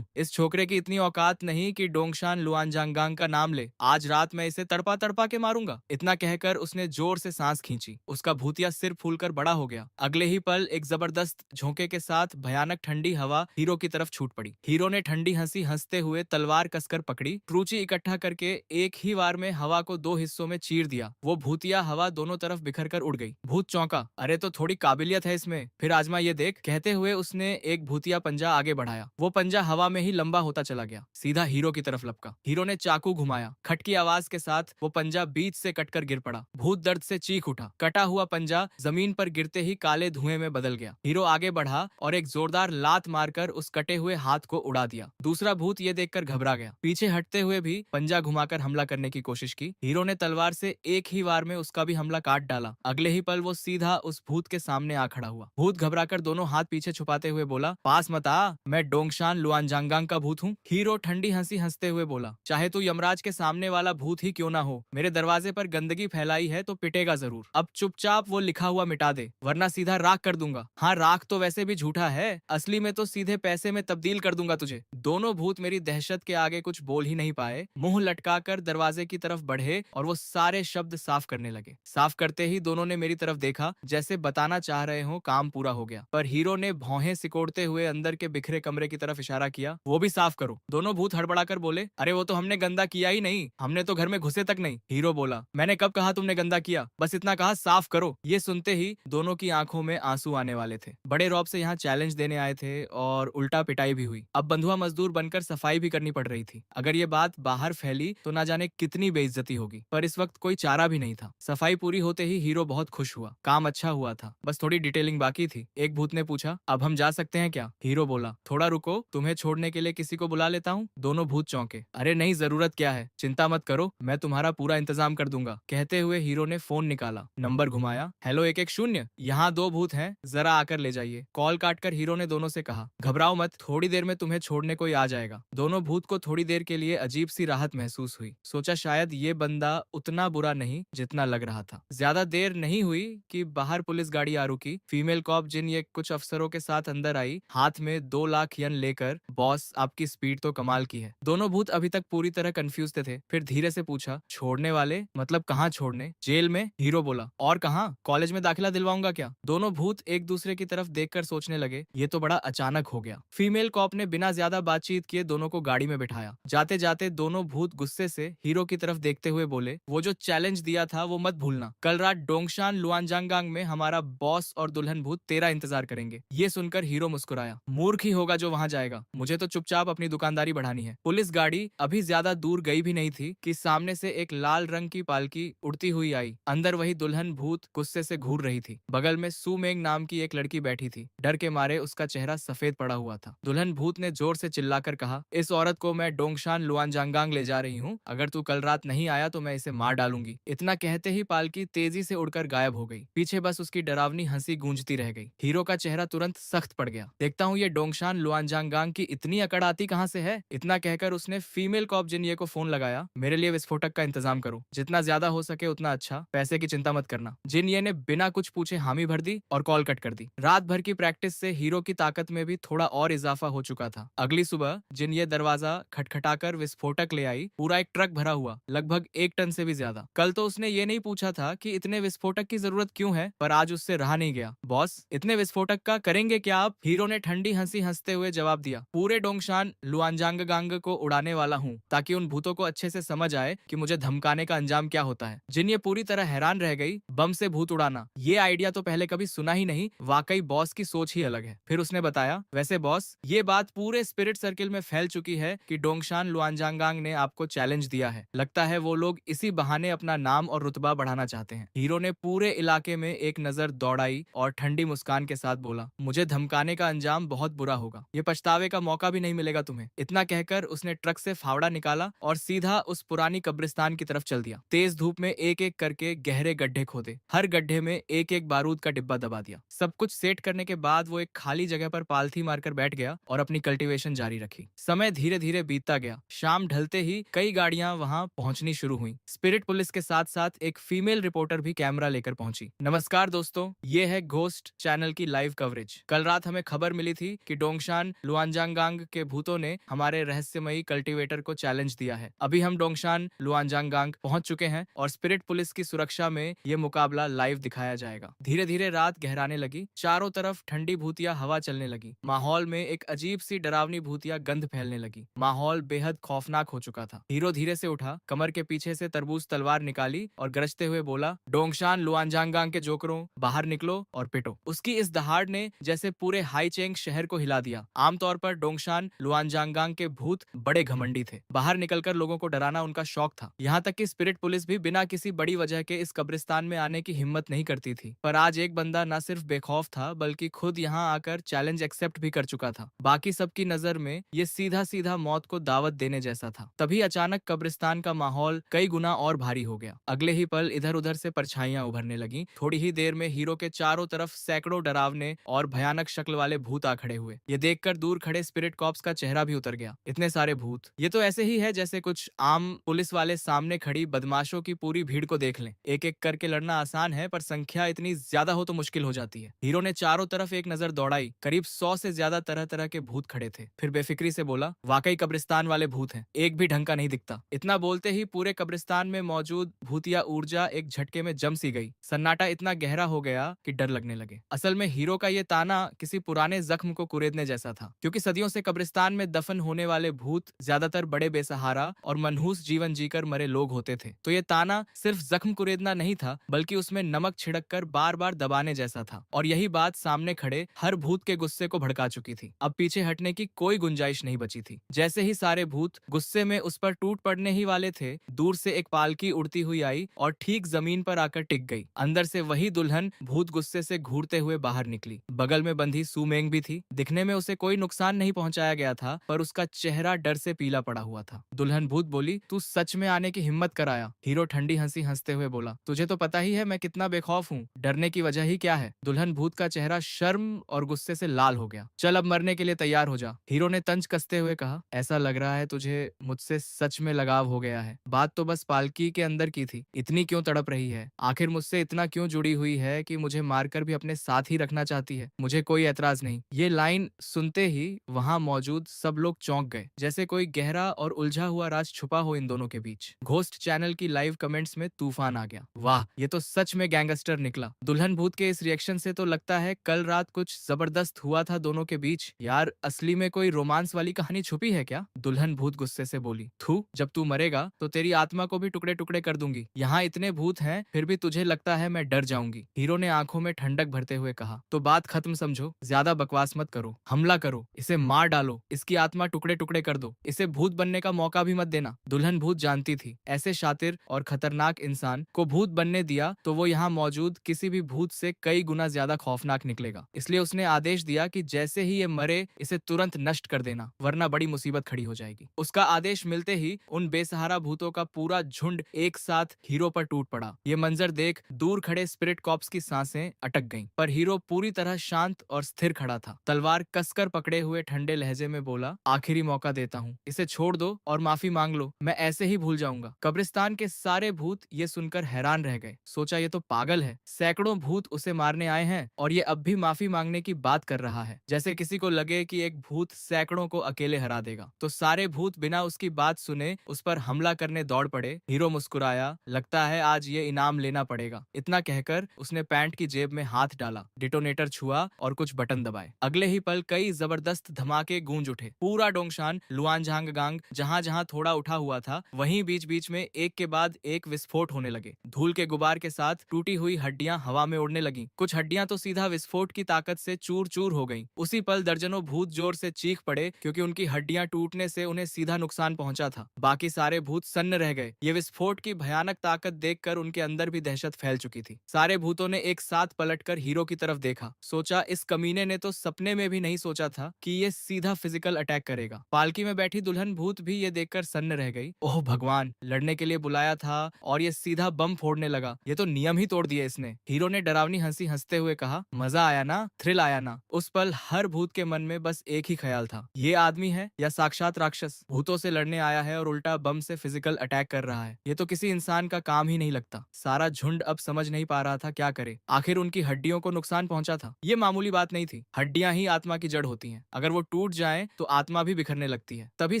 इस छोकरे की इतनी औकात नहीं कि डोंगशान लुआनजांगांग का नाम ले। आज रात मैं इसे तड़पा तड़पा के मारूंगा। इतना कहकर उसने जोर से सांस खींची। उसका भूतिया सिर फूलकर बड़ा हो गया। अगले ही पल एक जबरदस्त झोंके के साथ भयानक ठंडी हवा हीरो की तरफ छूट पड़ी। हीरो ने ठंडी हंसी हंसते हुए तलवार कसकर पकड़ी, ट्रूची इकट्ठा करके एक ही वार में हवा को दो हिस्सों में चीर दिया। वो भूतिया हवा दोनों तरफ बिखर कर उड़ गई। भूत चौंका, अरे तो थोड़ी काबिलियत है इसमें, फिर आजमा ये देख। कहते हुए उसने एक भूतिया पंजा आगे बढ़ाया। वो पंजा हवा में ही लंबा होता चला गया, सीधा हीरो की तरफ लपका। हीरो ने चाकू घुमाया, खट की आवाज के साथ वो पंजा बीच से कटकर गिर पड़ा। भूत दर्द से चीख उठा। कटा हुआ पंजा जमीन पर गिरते ही काले धुएं में बदल गया। हीरो आगे बढ़ा और एक जोरदार लात मारकर उस कटे हुए हाथ को उड़ा दिया। दूसरा भूत ये देखकर घबरा गया। पीछे हटते हुए भी पंजा घुमाकर हमला करने की कोशिश की। हीरो ने तलवार से एक ही वार में उसका भी हमला काट डाला। अगले ही पल वो सीधा उस भूत के सामने आ खड़ा हुआ। भूत घबराकर दोनों हाथ पीछे छुपाते हुए बोला, पास मत आ, मैं डोंगशान लुआनजांगांग का भूत हूँ। हीरो ठंडी हंसी हंसते हुए बोला, चाहे तू यमराज के सामने वाला भूत ही क्यों ना हो, मेरे दरवाजे पर गंदगी फैलाई है तो पिटेगा जरूर। अब चुपचाप वो लिखा हुआ मिटा दे, वरना सीधा राख कर दूंगा। हाँ, राख तो वैसे भी झूठा है, असली में तो सीधे पैसे में तब्दील कर दूंगा तुझे। दोनों भूत मेरी दहशत के आगे कुछ बोल ही नहीं पाए। मुंह लटकाकर दरवाजे की तरफ बढ़े और वो सारे शब्द साफ करने लगे। साफ करते ही दोनों ने मेरी तरफ देखा, जैसे बताना चाह रहे हो काम पूरा हो गया। पर हीरो ने भौहें सिकोड़ते हुए अंदर के बिखरे कमरे की तरफ इशारा किया, वो भी साफ करो। दोनों भूत हड़बड़ाकर बोले, अरे वो तो हमने गंदा किया ही नहीं, हमने तो घर में घुसे तक नहीं। हीरो बोला, मैंने कब कहा तुमने गंदा किया, बस इतना कहा साफ करो। ये सुनते ही दोनों की आंखों में आंसू आने वाले थे। बड़े रौब से यहाँ चैलेंज देने आए थे और उल्टा पिटाई भी हुई। अब बंधुआ मजदूर बनकर सफाई भी करनी पड़ रही थी। अगर ये बात बाहर फैली तो ना जाने कितनी बेइज्जती होगी। पर इस वक्त कोई चारा भी नहीं था। सफाई पूरी होते ही हीरो बहुत खुश हुआ। काम अच्छा हुआ था, बस थोड़ी डिटेलिंग बाकी थी। एक भूत ने पूछा, अब हम जा सकते हैं क्या? हीरो बोला, थोड़ा रुको, तुम्हें छोड़ने के लिए किसी को बुला लेता हूँ। दोनों भूत चौंके, अरे नहीं, जरूरत क्या है, चिंता मत करो, मैं तुम्हारा पूरा इंतजाम कर दूंगा। कहते हुए हीरो ने फोन निकाला, नंबर घुमाया, हेलो 110, यहाँ दो भूत हैं, जरा आकर ले जाइए। कॉल काटकर हीरो ने दोनों से कहा, घबराओ मत, थोड़ी देर में तुम्हें छोड़ने कोई आ जाएगा। दोनों भूत को थोड़ी देर के लिए अजीब सी राहत महसूस हुई। सोचा शायद ये बंदा उतना बुरा नहीं जितना लग रहा था। ज्यादा देर नहीं हुई कि बाहर पुलिस गाड़ी आ रुकी। फीमेल कॉप जिन ये कुछ अफसरों के साथ अंदर आई, हाथ में 2 लाख यन लेकर। बॉस, आपकी स्पीड तो कमाल की है। दोनों भूत अभी तक पूरी तरह कंफ्यूज थे। फिर धीरे से पूछा, छोड़ने वाले मतलब कहाँ छोड़ने? जेल में? हीरो बोला, और कहाँ, कॉलेज में दाखिला दिलवाऊंगा क्या? दोनों भूत एक दूसरे की तरफ देखकर सोचने लगे, ये तो बड़ा अचानक हो गया। फीमेल कॉप ने बिना ज्यादा बातचीत किए दोनों को गाड़ी में बिठाया। जाते जाते दोनों भूत गुस्से से हीरो की तरफ देखते हुए बोले, वो जो चैलेंज दिया था वो मत भूलना। कल रात डोंगशान लुआनजांगांग में हमारा बॉस और दुल्हन भूत तेरा इंतजार करेंगे। ये सुनकर हीरो मुस्कुराया, मूर्ख ही होगा जो वहां जाएगा, मुझे तो चुपचाप अपनी दुकानदारी बढ़ानी है। पुलिस गाड़ी अभी ज्यादा दूर गई भी नहीं थी कि सामने से एक लाल रंग की पालकी उड़ती हुई आई। अंदर वही दुल्हन भूत गुस्से से घूर रही थी। बगल में सुमेंग नाम की एक लड़की बैठी थी। डर के मारे उसका चेहरा सफेद पड़ा हुआ था। दुल्हन भूत ने जोर से चिल्लाकर कहा, इस औरत को मैं डोंगशान लुआनजांगांग ले जा रही हूँ, अगर तू कल रात नहीं आया तो मैं इसे मार डालूंगी। इतना कहते ही पालकी तेजी से उड़कर गायब हो गई। पीछे बस उसकी डरावनी हंसी गूंजती रह गई। हीरो का चेहरा तुरंत सख्त पड़ गया। देखता हूँ ये डोंगशान लुआनजांगांग की इतनी अकड़ आती कहाँ से है। इतना कहकर उसने फीमेल कॉप जिन्ये को फोन लगाया, मेरे लिए विस्फोटक का इंतजाम करो, जितना ज्यादा हो सके उतना अच्छा, पैसे की चिंता मत करना। जिन्ये ने बिना कुछ पूछे हामी भर दी और कॉल कट कर दी। रात भर की प्रैक्टिस से हीरो की ताकत में भी थोड़ा और इजाफा हो चुका था। अगली सुबह जिन्ये दरवाजा खटखटाकर विस्फोटक ले आई, पूरा एक ट्रक भरा हुआ, लगभग 1 टन से भी ज्यादा। कल तो उसने ये नहीं पूछा था कि इतने विस्फोटक की जरूरत क्यों है, पर आज उससे रहा नहीं गया। बॉस, इतने विस्फोटक का करेंगे क्या आप? हीरो ने ठंडी हंसी हंसते हुए जवाब दिया, पूरे डोंगशान लुआनजांगांग को उड़ाने वाला हूँ, ताकि उन भूतों को अच्छे से समझ आए कि मुझे धमकाने का अंजाम क्या होता है। जिन्ये पूरी तरह हैरान रह गई, बम से भूत उड़ाना, ये आइडिया तो पहले कभी सुना ही नहीं, वाकई बॉस की सोच ही अलग है। फिर उसने बताया, वैसे बॉस, ये बात पूरे स्पिरिट सर्किल में फैल चुकी है कि डोंगशान लुआनजांगांग ने आपको चैलेंज दिया है। लगता है वो लोग इसी बहाने अपना नाम और रुतबा बढ़ाना चाहते हैं। हीरो ने पूरे इलाके में एक नजर दौड़ाई और ठंडी मुस्कान के साथ बोला, मुझे धमकाने का अंजाम बहुत बुरा होगा, ये पछतावे का मौका भी नहीं मिलेगा तुम्हें। इतना कहकर उसने ट्रक से फावड़ा निकाला और सीधा उस पुरानी कब्रिस्तान की तरफ चल दिया। तेज धूप में एक एक करके गहरे गड्ढे गड्ढे खोदे, हर गड्ढे में एक एक बारूद का डिब्बा दबा दिया। सब कुछ सेट करने के बाद वो एक खाली जगह पर पालथी मारकर बैठ गया और अपनी कल्टीवेशन जारी रखी। समय धीरे धीरे बीतता गया। शाम ढलते ही कई गाड़ियां वहां पहुंचनी शुरू हुई। स्पिरिट पुलिस के साथ साथ एक फीमेल रिपोर्टर भी कैमरा लेकर पहुंची। नमस्कार दोस्तों, ये है घोस्ट चैनल की लाइव कवरेज। कल रात हमें खबर मिली थी कि डोंगशान लुआनजांगांग के भूतों ने हमारे रहस्यमयी कल्टीवेटर को चैलेंज दिया है। अभी हम डोंगशान लुआनजांगांग पहुंच चुके हैं और स्पिरिट पुलिस की सुरक्षा में ये मुकाबला लाइव दिखाया जाएगा। धीरे धीरे रात गहराने लगी। चारों तरफ ठंडी भूतिया हवा चलने लगी। माहौल में एक अजीब सी डरावनी भूतिया गंध फैलने लगी। माहौल बेहद खौफनाक हो चुका था। हीरो धीरे से उठा, कमर के पीछे से तरबूज तलवार निकाली और गरजते हुए बोला, डोंगशान लुआनजांगांग के जोकरों, बाहर निकलो और पिटो। उसकी इस दहाड़ ने जैसे पूरे हाईचेंग शहर को हिला दिया। आमतौर पर डोंगशान लुआनजांगांग के भूत बड़े घमंडी थे। बाहर निकलकर लोगों को डराना उनका शौक था। यहाँ तक कि स्पिरिट पुलिस भी बिना किसी बड़ी वजह के इस कब्रिस्तान में आने की हिम्मत नहीं करती थी। पर आज एक बंदा न सिर्फ बेखौफ था बल्कि खुद यहाँ आकर चैलेंज एक्सेप्ट भी कर चुका था। बाकी सबकी नजर में ये सीधा सीधा मौत को दावत देने जैसा था। तभी अचानक कब्रिस्तान का माहौल कई गुना और भारी हो गया। अगले ही पल इधर उधर से परछाइयां उभरने लगी। थोड़ी ही देर में हीरो के चारों तरफ सैकड़ों डरावने और भयानक शक्ल वाले भूत आ खड़े हुए। ये देखकर दूर खड़े स्पिरिट कॉप्स का चेहरा भी उतर गया। इतने सारे भूत, ये तो ऐसे ही है जैसे कुछ आम पुलिस वाले सामने खड़ी बदमाशों की पूरी भीड़ को देख लें। एक एक करके लड़ना आसान है, पर संख्या इतनी ज्यादा हो तो मुश्किल हो जाती है। हीरो ने चारों तरफ एक नजर दौड़ाई। करीब 100 से ज्यादा तरह तरह के भूत खड़े थे। फिर बेफिक्री से बोला, वाकई कब्रिस्तान वाले भूत हैं, एक भी ढंग का नहीं दिखता। इतना बोलते ही पूरे कब्रिस्तान में मौजूद भूतिया ऊर्जा एक झटके में जम सी गई। सन्नाटा इतना गहरा हो गया कि डर लगने लगे। असल में हीरो का ये ताना किसी पुराने जख्म को कुरेदने जैसा था, क्योंकि सदियों से कब्रिस्तान में दफन होने वाले भूत ज्यादातर बड़े बेसहारा और मनहूस जीवन जीकर मरे लोग होते थे। तो ये ताना सिर्फ जख्म कुरेदना नहीं था, बल्कि उसमें नमक छिड़क कर बार बार दबाने जैसा था। और यही बात सामने खड़े हर भूत के गुस्से को भड़का चुकी थी। अब पीछे हटने की कोई गुंजाइश नहीं बची थी। जैसे ही सारे भूत गुस्से में उस पर टूट पड़ने ही वाले थे, दूर से एक पालकी उड़ती हुई आई और ठीक जमीन पर आकर टिक गई। अंदर से वही दुल्हन भूत गुस्से से घूरते हुए बाहर निकली। बगल में बंधी सुमेंग भी थी। दिखने में उसे कोई नुकसान नहीं पहुंचाया गया था, पर उसका चेहरा डर से पीला पड़ा हुआ था। दुल्हन भूत बोली, तू सच में आने की हिम्मत कर आया? हीरो ठंडी हंसी हंसते हुए बोला, तुझे तो पता ही है मैं कितना बेखौफ हूँ, डरने की वजह ही क्या है? दुल्हन भूत का चेहरा शर्म और गुस्से से लाल हो गया। चल अब मरने के लिए तैयार हो जा। हीरो ने तंज कसते हुए कहा, ऐसा लग रहा है तुझे मुझसे सच में लगाव हो गया है। बात तो बस पालकी के अंदर की थी, इतनी क्यों तड़प रही है? आखिर मुझसे इतना क्यों जुड़ी हुई है कि मुझे मारकर भी अपने साथ ही रखना चाहती है? मुझे कोई एतराज नहीं। ये लाइन सुनते ही वहां मौजूद सब लोग चौंक गए, जैसे कोई गहरा और उलझा हुआ राज छुपा हो इन दोनों के बीच। घोस्ट चैनल की लाइव कमेंट्स में तूफान आ गया। वाह, ये तो सच में गैंगस्टर निकला। दुल्हन भूत के इस रिएक्शन से तो लगता है कल रात कुछ जबरदस्त हुआ था दोनों के बीच। यार, असली में कोई रोमांस वाली कहानी छुपी है क्या? दुल्हन भूत गुस्से से बोली, थू, जब तू मरेगा तो तेरी आत्मा को भी टुकड़े टुकड़े कर दूंगी। यहाँ इतने भूत हैं, फिर भी तुझे लगता है मैं डर जाऊंगी? हीरो ने आंखों में ठंडक भरते हुए कहा, तो बात खत्म समझो, ज्यादा बकवास मत करो, हमला करो, इसे मार डालो, इसकी आत्मा टुकड़े टुकड़े कर दो, इसे भूत बनने का मौका भी मत देना। दुल्हन भूत जानती थी, ऐसे शातिर और खतरनाक इंसान को भूत बनने दिया तो वो यहाँ मौजूद किसी भी भूत से कई गुना ज्यादा खौफनाक निकलेगा। इसलिए उसने आदेश दिया कि जैसे ही ये मरे इसे तुरंत नष्ट कर देना, वरना बड़ी मुसीबत खड़ी हो जाएगी। उसका आदेश मिलते ही उन बेसहारा भूतों का पूरा झुंड एक साथ हीरो पर टूट पड़ा। ये मंजर देख दूर खड़े स्पिरिट कॉप्स की सांसें अटक गईं, पर हीरो पूरी तरह शांत और स्थिर खड़ा था। तलवार कसकर पकड़े हुए ठंडे लहजे में बोला, आखिरी मौका देता हूँ, इसे छोड़ दो और माफी मांग लो, मैं ऐसे ही भूल जाऊंगा। कब्रिस्तान के सारे भूत ये सुनकर हैरान रह गए। सोचा ये तो पागल है, सैकड़ों भूत उसे मारने आए हैं और ये अब भी माफी मांगने की बात कर रहा है, जैसे किसी को लगे कि एक भूत सैकड़ों को अकेले हरा देगा। तो सारे भूत बिना उसकी बात सुने उस पर हमला करने दौड़ पड़े। हीरो मुस्कुराया, लगता है आज ये इनाम लेना पड़ेगा। इतना कहकर उसने पैंट की जेब में हाथ डाला, डिटोनेटर छुआ और कुछ बटन दबाए। अगले ही पल कई जबरदस्त धमाके गूंज उठे। पूरा डोंगशान लुआनजांगांग जहां जहां थोड़ा उठा हुआ था, वहीं बीच बीच में एक के बाद एक विस्फोट होने लगे। धूल के गुबार के साथ टूटी हुई हड्डियां हवा में उड़ने लगी। कुछ हड्डियां तो सीधा विस्फोट की ताकत से चूर चूर हो गईं। उसी पल दर्जनों भूत जोर से चीख पड़े, क्योंकि उनकी हड्डियां टूटने से उन्हें सीधा नुकसान पहुंचा था। बाकी सारे भूत सन्न रह गए। ये विस्फोट की भयानक ताकत देखकर उनके अंदर भी दहशत फैल चुकी थी। सारे भूतों ने एक साथ पलटकर हीरो की तरफ देखा। सोचा इस कमीने ने तो सपने में भी नहीं सोचा था कि ये सीधा फिजिकल अटैक करेगा। पालकी में बैठी दुल्हन भूत भी ये देखकर सन्न रह गई। ओह भगवान, लड़ने के लिए बुलाया था और ये सीधा बम फोड़ने लगा। बोला, ये तो नियम ही तोड़ दिए इसने। हीरो ने डरावनी हंसी हंसते हुए कहा, मजा आया ना, थ्रिल आया ना। उस पल हर भूत के मन में बस एक ही ख्याल था, ये आदमी है या साक्षात राक्षस, भूतों से लड़ने आया है और उल्टा बम से फिजिकल अटैक कर रहा है। ये तो किसी इंसान का काम ही नहीं लगता। सारा झुंड अब समझ नहीं पा रहा था क्या करे। आखिर उनकी हड्डियों को नुकसान पहुंचा था। ये मामूली बात नहीं थी। हड्डियां ही आत्मा की जड़ होती हैं। अगर वो टूट जाएं तो आत्मा भी बिखरने लगती है। तभी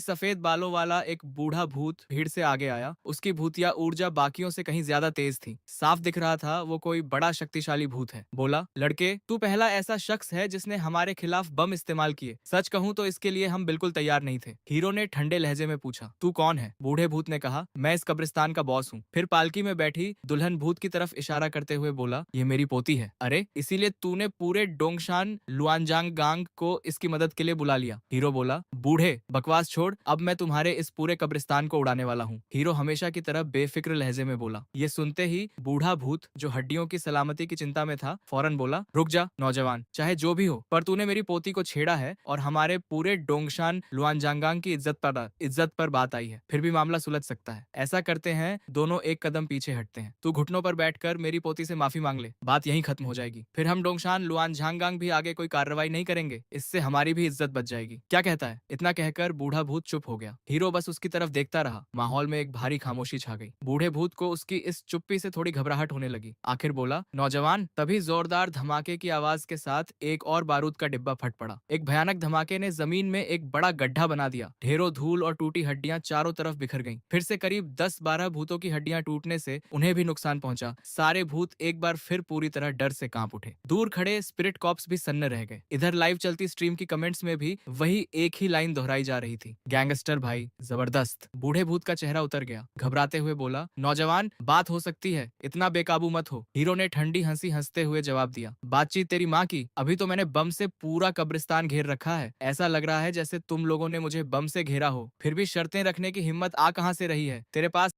सफेद बालों वाला एक बूढ़ा भूत भीड़ से आगे आया। उसकी भूतिया ऊर्जा बाकियों से कहीं ज्यादा तेज थी। साफ दिख रहा था वो कोई बड़ा शक्तिशाली भूत है। बोला, लड़के, तू पहला ऐसा शख्स है जिसने हमारे खिलाफ बम इस्तेमाल किए। सच कहूं तो इसके लिए हम बिल्कुल तैयार नहीं थे। हीरो ने ठंडे लहजे में पूछा, तू कौन है? बूढ़े भूत ने कहा, मैं इस कब्रिस्तान का बॉस हूँ। फिर पालकी में बैठी दुल्हन भूत की तरफ इशारा करते हुए बोला, ये मेरी पोती है। अरे, इसीलिए तूने पूरे डोंगशान लुआनजांग गांग को इसकी मदद के लिए बुला लिया? हीरो बोला, बूढ़े, बकवास छोड़, अब मैं तुम्हारे इस पूरे कब्रिस्तान को उड़ाने वाला हूँ। हीरो हमेशा की तरह बेफिक्र लहजे में बोला। ये सुनते ही बूढ़ा भूत, जो हड्डियों की सलामती की चिंता में था, फौरन बोला, रुक जा नौजवान, चाहे जो भी हो, पर तूने मेरी पोती को छेड़ा है और हमारे पूरे डोंगशान लुआनजांगांग की इज्जत पर बात आई है। फिर भी मामला सुलझ सकता है। ऐसा करते हैं, दोनों एक कदम पीछे हटते हैं। तू घुटनों पर बैठकर मेरी पोती से माफी मांग ले, बात यहीं खत्म हो जाएगी। फिर हम डोंगशान लुआनझांगांग भी आगे कोई कार्रवाई नहीं करेंगे। इससे हमारी भी इज्जत बच जाएगी। क्या कहता है? इतना कहकर बूढ़ा भूत चुप हो गया। हीरो बस उसकी तरफ देखता रहा। माहौल में एक भारी खामोशी छा गई। बूढ़े भूत को उसकी इस चुप्पी से थोड़ी घबराहट होने लगी। आखिर बोला, नौजवान। तभी जोरदार धमाके की आवाज के साथ एक और बारूद का डिब्बा फट पड़ा। एक भयानक धमाके ने जमीन में एक बड़ा गड्ढा बना दिया। ढेरों धूल और टूटी हड्डियां चारों तरफ बिखर गईं। फिर से करीब 10-12 भूतों की हड्डियां टूटने से उन्हें भी नुकसान पहुंचा। सारे भूत एक बार फिर पूरी तरह डर से कांप उठे। दूर खड़े स्पिरिट कॉप्स भी सन्न रह गए। इधर लाइव चलती स्ट्रीम की कमेंट्स में भी वही एक ही लाइन दोहराई जा रही थी, गैंगस्टर भाई जबरदस्त। बूढ़े भूत का चेहरा उतर गया। घबराते हुए बोला, नौजवान, बात हो सकती है, इतना बेकाबू मत हो। हीरो ने ठंडी हंसी हंसते हुए जवाब दिया, बातचीत तेरी माँ की। अभी तो मैंने बम से पूरा कब्रिस्तान घेर रखा है। ऐसा लग रहा है जैसे तुम लोगों ने मुझे बम से घेरा हो। फिर भी शर्तें रखने की हिम्मत आ कहां से रही है? तेरे पास